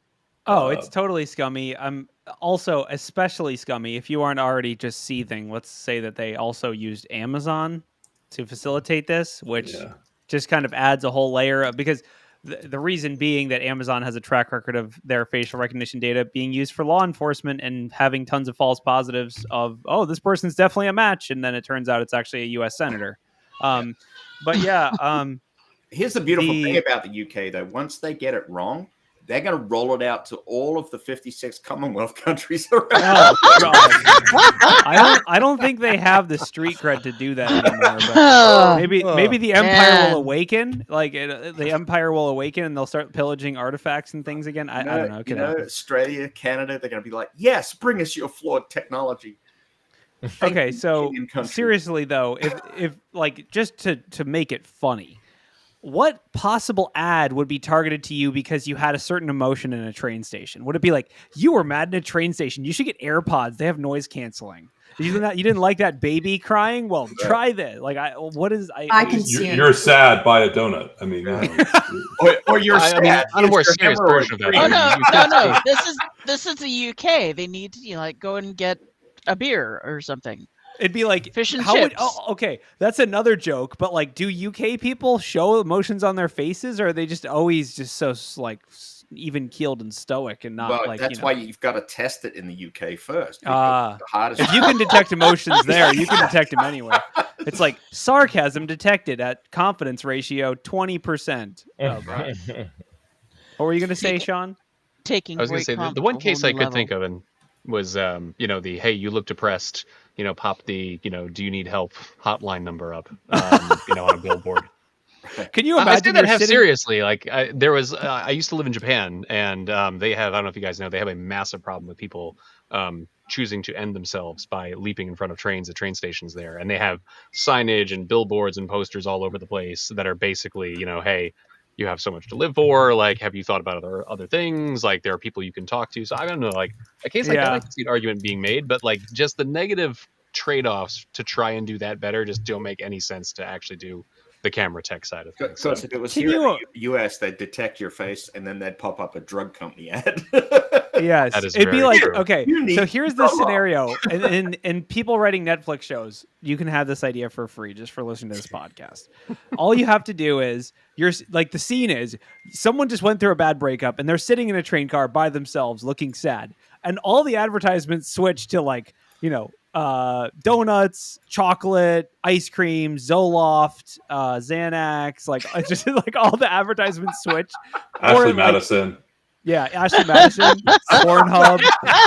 Oh, it's totally scummy. I'm also especially scummy if you aren't already just seething. Let's say that they also used Amazon to facilitate this, which just kind of adds a whole layer of, because the reason being that Amazon has a track record of their facial recognition data being used for law enforcement and having tons of false positives of, this person's definitely a match. And then it turns out it's actually a U.S. senator. But yeah. Here's the beautiful thing about the UK, though. Once they get it wrong, they're going to roll it out to all of the 56 Commonwealth countries around. Oh, God. I don't think they have the street cred to do that anymore. But maybe the Empire will awaken. Like the Empire will awaken, and they'll start pillaging artifacts and things again. I don't know. Australia, Canada, they're going to be like, yes, bring us your flawed technology. Okay, so seriously though, if like just to make it funny, what possible ad would be targeted to you because you had a certain emotion in a train station? Would it be like, you were mad in a train station, you should get AirPods, they have noise canceling? You didn't like that baby crying? Well, try this. Like, I can see it. You're sad, buy a donut. I mean, or you're sad. I mean, on a more It's your serious hemorrhoid version of that. cream. Oh no. This is the UK. They need to like go and get a beer or something. It'd be like fish and chips. Okay, that's another joke. But like, do UK people show emotions on their faces, or are they just always just so like even keeled and stoic and not like? That's why you've got to test it in the UK first. The hardest if you can detect emotions there, you can detect them anywhere. It's like sarcasm detected at confidence ratio 20%. Oh, God. What were you going to say, Sean? I was going to say the one case I could think of was the hey, you look depressed. Pop the do you need help hotline number up. On a billboard. Can you imagine that seriously? Like there was, I used to live in Japan, and they have, I don't know if you guys know, they have a massive problem with people choosing to end themselves by leaping in front of trains at train stations there. And they have signage and billboards and posters all over the place that are basically, hey, you have so much to live for. Like, have you thought about other things? Like, there are people you can talk to. So I don't know, like a case like that, I can see an argument being made, but like just the negative trade-offs to try and do that better just don't make any sense to actually do the camera tech side of things. Because if it was here in the US, they'd detect your face and then they'd pop up a drug company ad. Yes, that is it'd be like, true. okay, so here's the scenario, and people writing Netflix shows, you can have this idea for free just for listening to this podcast. All you have to do is, you're like, the scene is someone just went through a bad breakup and they're sitting in a train car by themselves looking sad, and all the advertisements switch to like, donuts, chocolate, ice cream, Zoloft, Xanax, like just like all the advertisements switch. Ashley Madison. Yeah, Ashley Madison, Pornhub,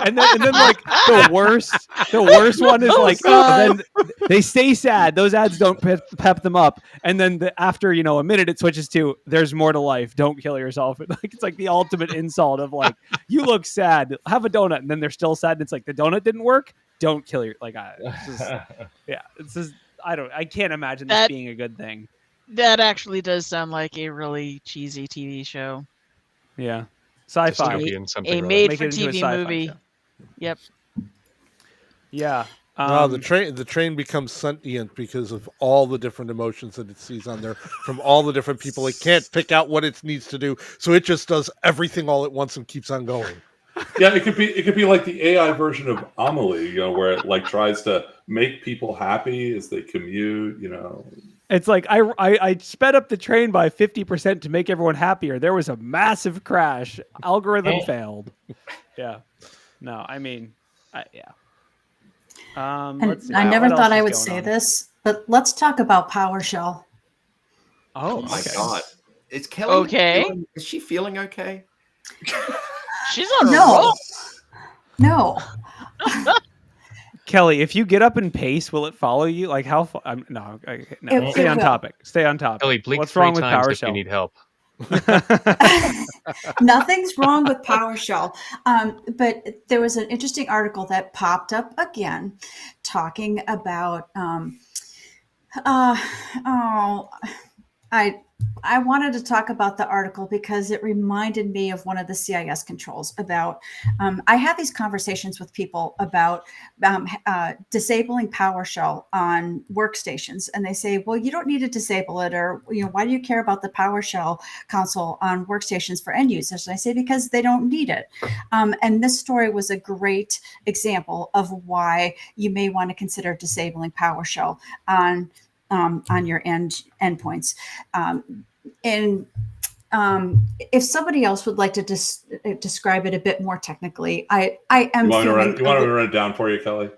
and then like the worst one is like then they stay sad. Those ads don't pep them up, and then after a minute it switches to there's more to life. Don't kill yourself. It's like the ultimate insult of like, you look sad, have a donut, and then they're still sad. And it's like, the donut didn't work. Don't kill your I can't imagine this being a good thing. That actually does sound like a really cheesy TV show. Yeah. Sci-fi. A made-for-TV movie. Show. Yep. Yeah. The train becomes sentient because of all the different emotions that it sees on there from all the different people. It can't pick out what it needs to do, so it just does everything all at once and keeps on going. Yeah, it could be like the AI version of Amelie, where it like tries to make people happy as they commute. It's like I sped up the train by 50% to make everyone happier. There was a massive crash. Algorithm failed. Yeah. No, I mean, yeah. Let's see. I never thought I would say this, but let's talk about PowerShell. Oh my God. Is Kelly okay? Is she feeling okay? She's on a roll. No. Kelly, if you get up and pace, will it follow you? Like how? No. Stay on topic. Stay on topic. Kelly, blink What's wrong with PowerShell if PowerShell? you need help? Nothing's wrong with PowerShell. But there was an interesting article that popped up again, talking about. I wanted to talk about the article because it reminded me of one of the CIS controls about, I have these conversations with people about disabling PowerShell on workstations. And they say, well, you don't need to disable it, or, why do you care about the PowerShell console on workstations for end users? And I say, because they don't need it. And this story was a great example of why you may want to consider disabling PowerShell on your endpoints. If somebody else would like to describe it a bit more technically, I am. You want me to run it down for you, Kelly?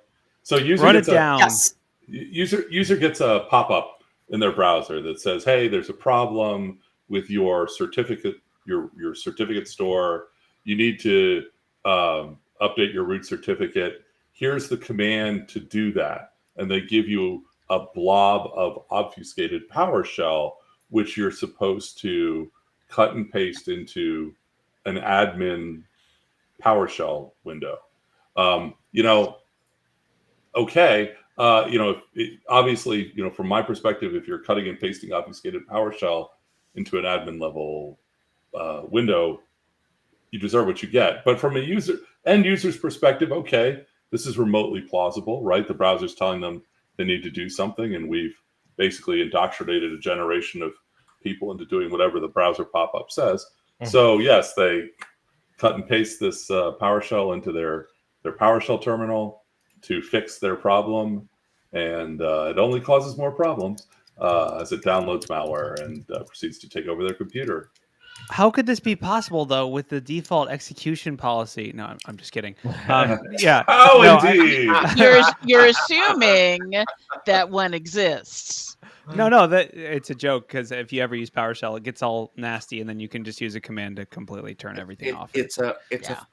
So user gets user gets a pop-up in their browser that says, "Hey, there's a problem with your certificate, your certificate store. You need to update your root certificate. Here's the command to do that," and they give you a blob of obfuscated PowerShell, which you're supposed to cut and paste into an admin PowerShell window. Obviously, from my perspective, if you're cutting and pasting obfuscated PowerShell, into an admin level window, you deserve what you get. But from a end user's perspective, okay, this is remotely plausible, right? The browser's telling them they need to do something, and we've basically indoctrinated a generation of people into doing whatever the browser pop-up says. So yes, they cut and paste this PowerShell into their PowerShell terminal to fix their problem, and it only causes more problems as it downloads malware and proceeds to take over their computer. How could this be possible, though, with the default execution policy? No, I'm just kidding. Yeah. Oh, no, indeed. You're assuming that one exists. No, that it's a joke, because if you ever use PowerShell, it gets all nasty, and then you can just use a command to completely turn everything off. It's a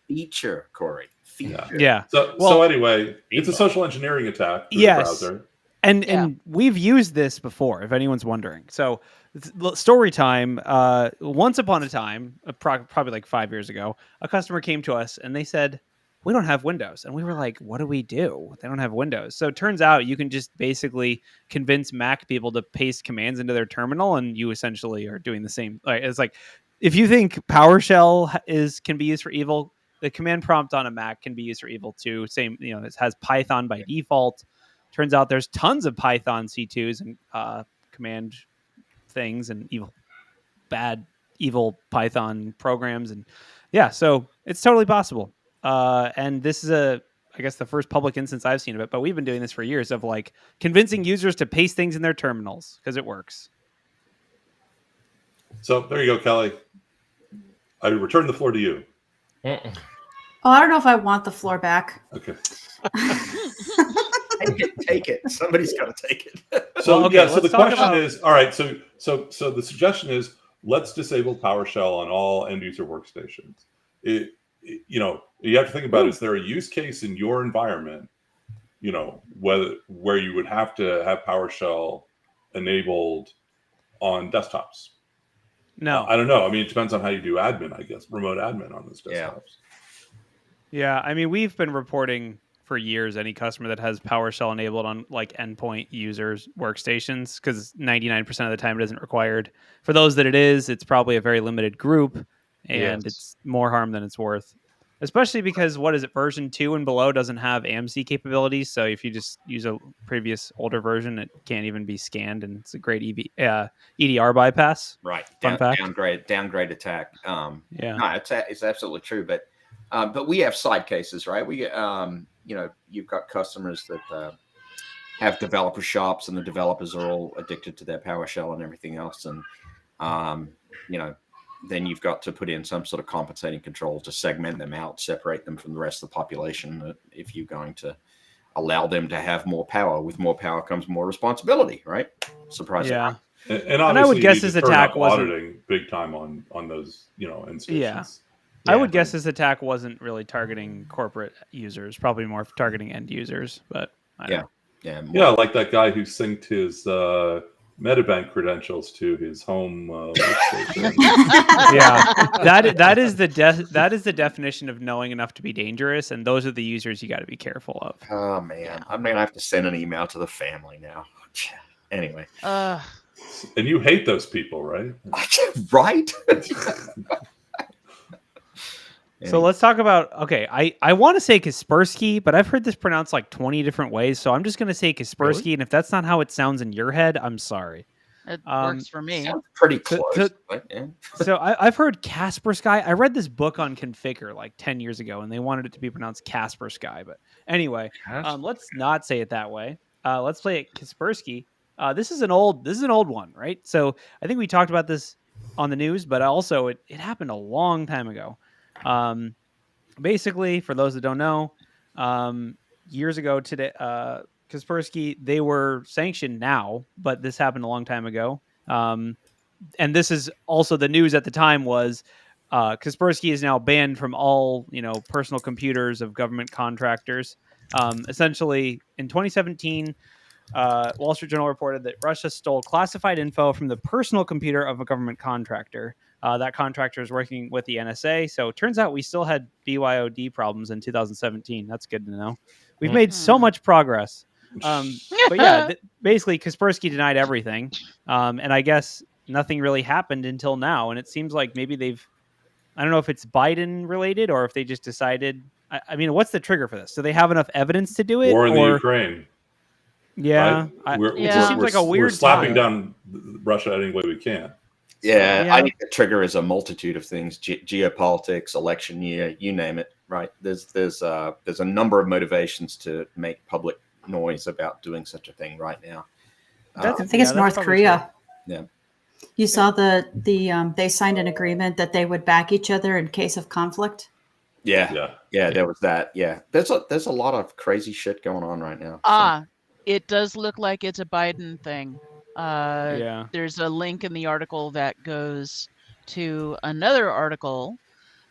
feature, Corey. Feature. Yeah. So anyway, it's a social engineering attack through the browser. And we've used this before, if anyone's wondering. So story time, once upon a time, probably like 5 years ago, a customer came to us and they said, we don't have Windows. And we were like, what do we do? They don't have Windows. So it turns out you can just basically convince Mac people to paste commands into their terminal, and you essentially are doing the same. It's like, if you think PowerShell can be used for evil, the command prompt on a Mac can be used for evil too. Same, it has Python by default. Turns out there's tons of Python C2s and command things and evil Python programs. And so it's totally possible. And this is I guess the first public instance I've seen of it, but we've been doing this for years of like convincing users to paste things in their terminals because it works. So there you go, Kelly. I return the floor to you. Oh, I don't know if I want the floor back. Okay. Take it. Somebody's got to take it. So so the question is, all right. So the suggestion is, let's disable PowerShell on all end user workstations. You have to think about, is there a use case in your environment, where you would have to have PowerShell enabled on desktops? No, I don't know. I mean, it depends on how you do admin, I guess, remote admin on those desktops. Yeah. I mean, we've been reporting for years any customer that has PowerShell enabled on like endpoint users workstations, because 99% of the time it isn't required. For those that it is, it's probably a very limited group, and it's more harm than it's worth. Especially because version 2 and below doesn't have AMC capabilities. So if you just use a previous older version, it can't even be scanned, and it's a great EDR bypass. Right. Fact. Downgrade attack. Yeah. No, it's absolutely true. But we have side cases, right? We you've got customers that have developer shops, and the developers are all addicted to their PowerShell and everything else, and then you've got to put in some sort of compensating control to segment them out, separate them from the rest of the population. If you're going to allow them to have more power, with more power comes more responsibility, right? Surprisingly. Yeah. And I would guess his attack wasn't auditing big time on those, end stations. Yeah. I would guess his attack wasn't really targeting corporate users, probably more targeting end users, but I don't know. Yeah, like that guy who synced his Medibank credentials to his home workstation. that is the definition of knowing enough to be dangerous, and those are the users you got to be careful of. Oh man, I mean, I have to send an email to the family now. Anyway, and you hate those people, right? Right. So let's talk about, I want to say Kaspersky, but I've heard this pronounced like 20 different ways, so I'm just going to say Kaspersky, really? And if that's not how it sounds in your head, I'm sorry. It works for me. Sounds pretty close. So I've heard Kaspersky. I read this book on Configure like 10 years ago, and they wanted it to be pronounced Kaspersky. But anyway, let's not say it that way. Let's play it Kaspersky. This is an old one, right? So I think we talked about this on the news, but also it happened a long time ago. Basically, for those that don't know, years ago today, Kaspersky, they were sanctioned now, but this happened a long time ago. And this is also the news at the time was Kaspersky is now banned from all, personal computers of government contractors. Essentially, in 2017, Wall Street Journal reported that Russia stole classified info from the personal computer of a government contractor. That contractor is working with the NSA. So it turns out we still had BYOD problems in 2017. That's good to know. We've made so much progress. But yeah, basically Kaspersky denied everything. And I guess nothing really happened until now. And it seems like maybe I don't know if it's Biden related or if they just decided. I mean, what's the trigger for this? Do they have enough evidence to do it? War in the Ukraine. Yeah, Right? Yeah. it just seems like a weird We're slapping time. down Russia any way we can. Yeah, Yeah. I think the trigger is a multitude of things: geopolitics, election year, you name it. Right? There's a number of motivations to make public noise about doing such a thing right now. I think it's North Korea. True. Yeah. You saw they signed an agreement that they would back each other in case of conflict. Yeah. There was that. Yeah, there's a lot of crazy shit going on right now. It does look like it's a Biden thing. Yeah. There's a link in the article that goes to another article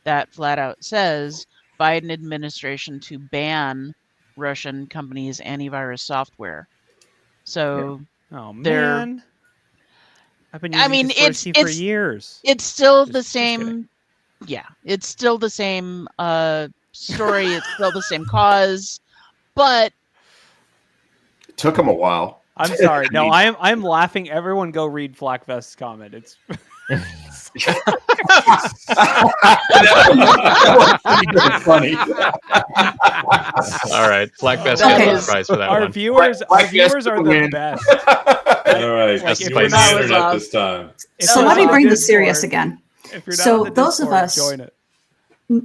that flat out says Biden administration to ban Russian companies' antivirus software. So Oh they're- man, I've been using Kaspersky for years. it's still Just the same. kidding. Yeah, it's still the same story. It's still the same cause, but It took them a while. I'm sorry. No, I'm laughing. Everyone go read Flackvest's comment. It's Funny. All right, Flackvest Okay. gets the prize for that our one. viewers. Our Black viewers are the win. best. All right, Like, you if were you're on not the with internet us- this time. If So you're let me on bring the this serious Discord- again. If you're not So on the those of Discord, us- join it.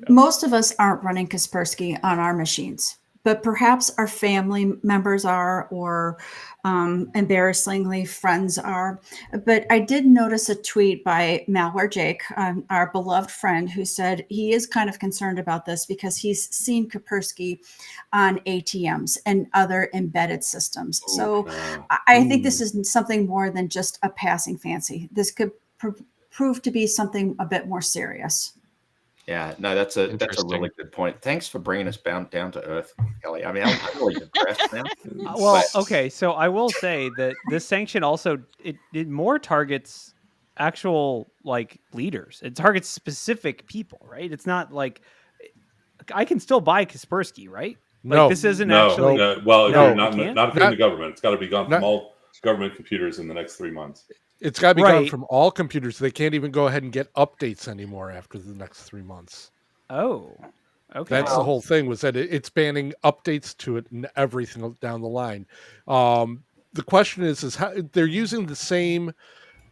Most of us aren't running Kaspersky on our machines, but perhaps our family members are, or embarrassingly, friends are. But I did notice a tweet by Malware Jake, our beloved friend, who said he is kind of concerned about this because he's seen Kaspersky on ATMs and other embedded systems. So I think this is something more than just a passing fancy. This could prove to be something a bit more serious. Yeah, no, that's a Interesting. really good point. Thanks for bringing us down to earth, Kelly. I mean, I'm really depressed now. Well, But- okay, so I will say that this sanction also it more targets actual like leaders. It targets specific people, right? It's not like I can still buy Kaspersky, right? Like No. this isn't No, actually. well, if No. you're not You can't? if you're in the government, it's got to be gone from Not- all government computers in the next 3 months. It's got to be gone Right. from all computers. They can't even go ahead and get updates anymore after the next 3 months. Oh, okay. That's the whole thing, was that it's banning updates to it and everything down the line. The question is how they're using the same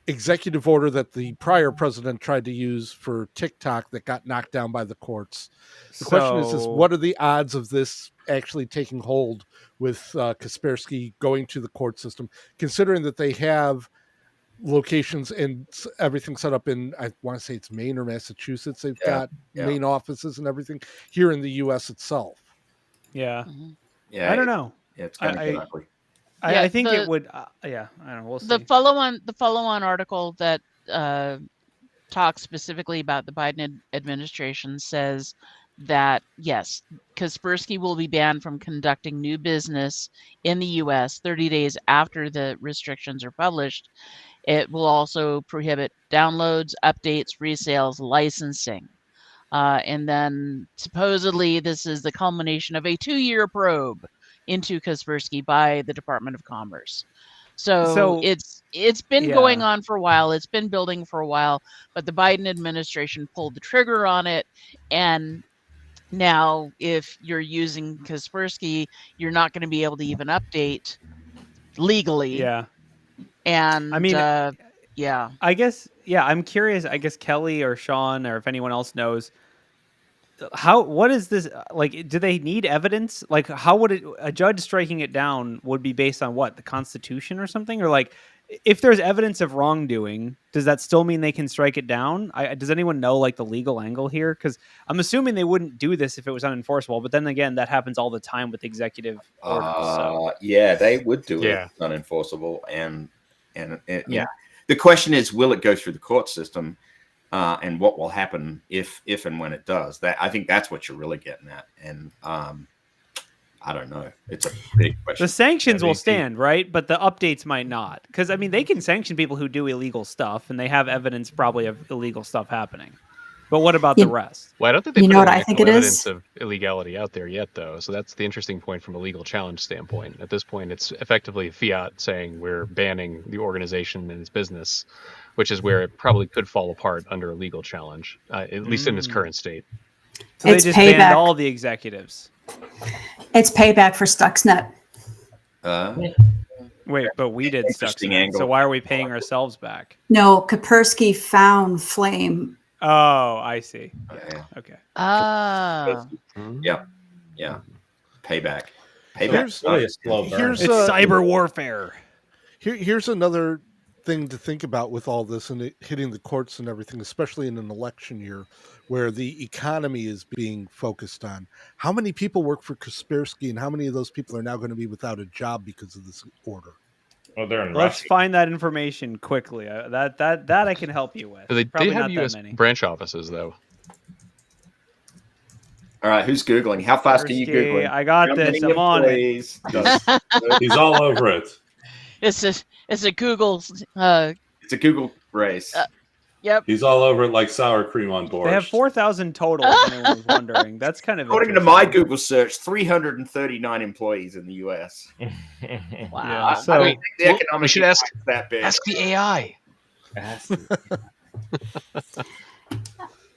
executive order that the prior president tried to use for TikTok that got knocked down by the courts. The question is what are the odds of this actually taking hold with Kaspersky going to the court system, considering that they have locations and everything set up in, I want to say it's Maine or Massachusetts. They've got main offices and everything here in the U.S. itself. Yeah. Yeah, I don't know. Yeah, it's kind of I- ugly. I think it would. Yeah, I don't know. We'll see. the follow-on article that talks specifically about the Biden administration says that yes, Kaspersky will be banned from conducting new business in the U.S. 30 days after the restrictions are published. It will also prohibit downloads, updates, resales, licensing. And then supposedly this is the culmination of a 2-year probe into Kaspersky by the Department of Commerce. So it's been going on for a while. It's been building for a while, but the Biden administration pulled the trigger on it. And now if you're using Kaspersky, you're not going to be able to even update legally. Yeah. And I mean, yeah. I guess, yeah, I'm curious. I guess Kelly or Sean or if anyone else knows what is this like? Do they need evidence? Like, how would a judge striking it down would be based on what, the Constitution or something? Or like, if there's evidence of wrongdoing, does that still mean they can strike it down? Does anyone know like the legal angle here? Because I'm assuming they wouldn't do this if it was unenforceable. But then again, that happens all the time with executive orders. So. Yeah, they would do it unenforceable, and yeah. The question is, will it go through the court system, and what will happen if and when it does? That I think that's what you're really getting at, and I don't know. It's a big question. The sanctions will stand, right? But the updates might not. Because, I mean, they can sanction people who do illegal stuff, and they have evidence probably of illegal stuff happening. But what about You- the rest? Well, I don't think they You put know what any I think actual it evidence is? of illegality out there yet, though. So that's the interesting point from a legal challenge standpoint. At this point, it's effectively fiat saying we're banning the organization and its business, which is where it probably could fall apart under a legal challenge, at least in its current state. So they It's just banned payback. all the executives. It's payback for Stuxnet. Wait, but we did Interesting Stuxnet. angle. So why are we paying ourselves back? No, Kaspersky found Flame. Oh, I see. Yeah. Okay. Ah. Yeah. Payback. Here's- Really a slow burn. Here's It's cyber warfare. here's another thing to think about with all this and it hitting the courts and everything, especially in an election year where the economy is being focused on. How many people work for Kaspersky and how many of those people are now going to be without a job because of this order? Well, they're in Let's Russia. find that information quickly. That I can help you with. They Probably have not U.S. that many. branch offices, though. All right, who's Googling? How fast are you Kaspersky, Googling? I got How this. many I'm on it. employees? He's all over it. It's a Google. It's a Google race. Yep. He's all over it like sour cream on board. They have 4,000 total. If anyone was wondering, that's kind of According to my Google search, 339 employees in the U.S. Wow. Yeah, I don't think the well, economic we should ask- impact's that big. Ask the AI.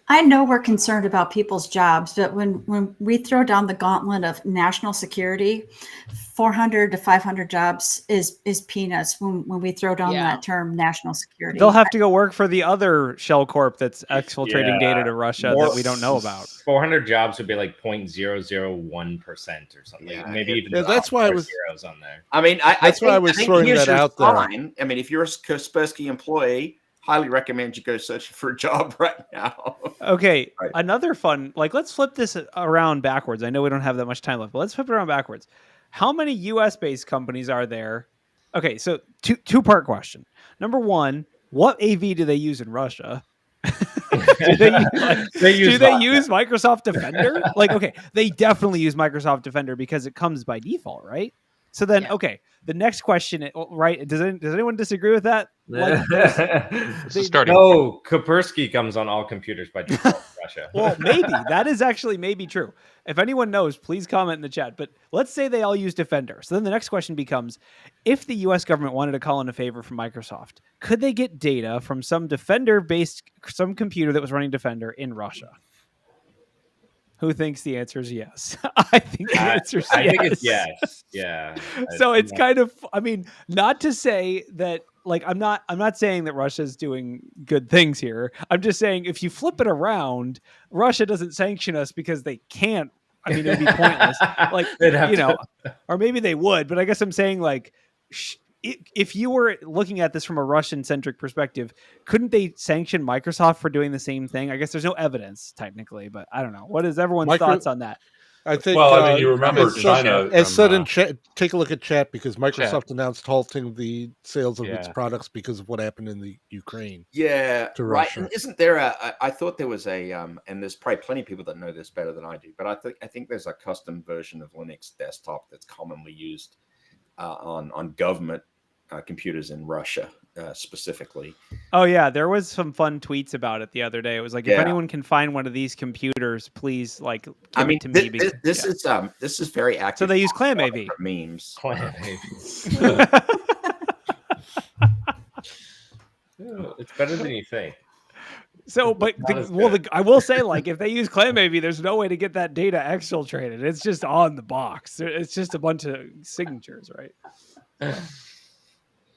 I know we're concerned about people's jobs, but when we throw down the gauntlet of national security, 400 to 500 jobs is peanuts when we throw down Yeah. that term national security. They'll have to go work for the other shell corp that's exfiltrating Yeah. data to Russia More- that we don't know about. 400 jobs would be like 0.001% or something. Yeah, Maybe even Yeah, that's why I was- zeros on there. I mean, That's why I was throwing here's that your out there. sign. I mean, if you're a Kaspersky employee, highly recommend you go search for a job right now. Okay, Right. another fun, let's flip this around backwards. I know we don't have that much time left, but let's flip it around backwards. How many US-based companies are there? Okay, so two-part question. Number one, what AV do they use in Russia? do they use Microsoft Defender? Okay, they definitely use Microsoft Defender because it comes by default, right? So then, Yeah. okay, the next question, right? Does anyone disagree with that? It's a starting. No, Kaspersky comes on all computers by default in Russia. Well, maybe that is actually maybe true. If anyone knows, please comment in the chat. But let's say they all use Defender. So then the next question becomes, if the US government wanted to call in a favor from Microsoft, could they get data from some some computer that was running Defender in Russia? Who thinks the answer is yes? I think the answer is yes. I think it's yes. Yeah. So it's kind of, not to say that, I'm not saying that Russia's doing good things here. I'm just saying if you flip it around, Russia doesn't sanction us because they can't. It'd be pointless. They'd have to- or maybe they would, but I guess I'm saying if you were looking at this from a Russian-centric perspective, couldn't they sanction Microsoft for doing the same thing? I guess there's no evidence technically, but I don't know. What is everyone's thoughts on that? I think. Well, you remember as China. As said in chat, take a look at chat because Microsoft Chat. announced halting the sales of its Yeah. products because of what happened in the Ukraine. Yeah, To right. Russia. And isn't there I thought there was and there's probably plenty of people that know this better than I do, but I think there's a custom version of Linux desktop that's commonly used on government computers in Russia specifically. Oh yeah, there was some fun tweets about it the other day. It was if Yeah. anyone can find one of these computers, please give it to me. This is very active. So they use on Clam a lot of AV. different memes. Clan AV. It's better than you think. So, but Not as good. I will say, if they use Clam AV, there's no way to get that data exfiltrated. It's just on the box. It's just a bunch of signatures, right?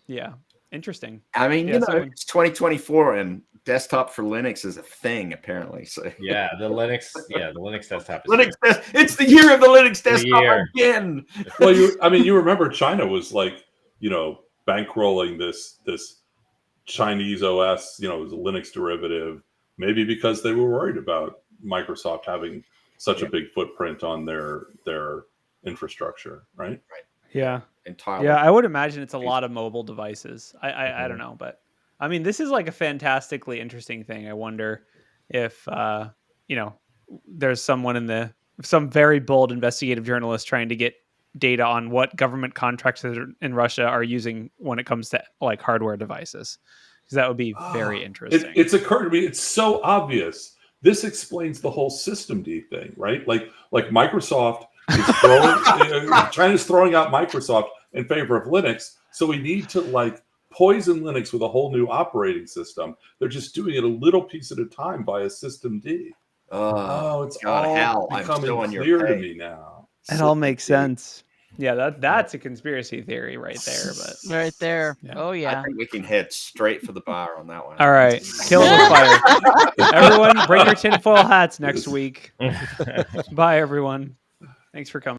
Yeah, interesting. I mean, Yeah, it's 2024 and desktop for Linux is a thing apparently. So Yeah, the Linux desktop is Linux it's the year of the Linux The desktop year. again. Well, you remember China was bankrolling this Chinese OS, it was a Linux derivative, maybe because they were worried about Microsoft having such a big footprint on their infrastructure, right? Yeah. Entirely. Yeah, I would imagine it's a lot of mobile devices. I don't know, but this is a fantastically interesting thing. I wonder if there's some very bold investigative journalist trying to get data on what government contractors in Russia are using when it comes to hardware devices, because that would be very interesting. It's occurred to me. It's so obvious this explains the whole system D thing, right? Like Microsoft is throwing, China's throwing out Microsoft in favor of Linux. So we need to like poison Linux with a whole new operating system. They're just doing it a little piece at a time via system D. It's God, all Hal, I'm becoming still on your clear to page. me now. It all makes sense. Yeah, that's a conversody theory right there. But Right there. Yeah. Oh I yeah. think we can head straight for the bar on that one. all right, kill the fire. Everyone, bring your tinfoil hats next week. Bye, everyone. Thanks for coming.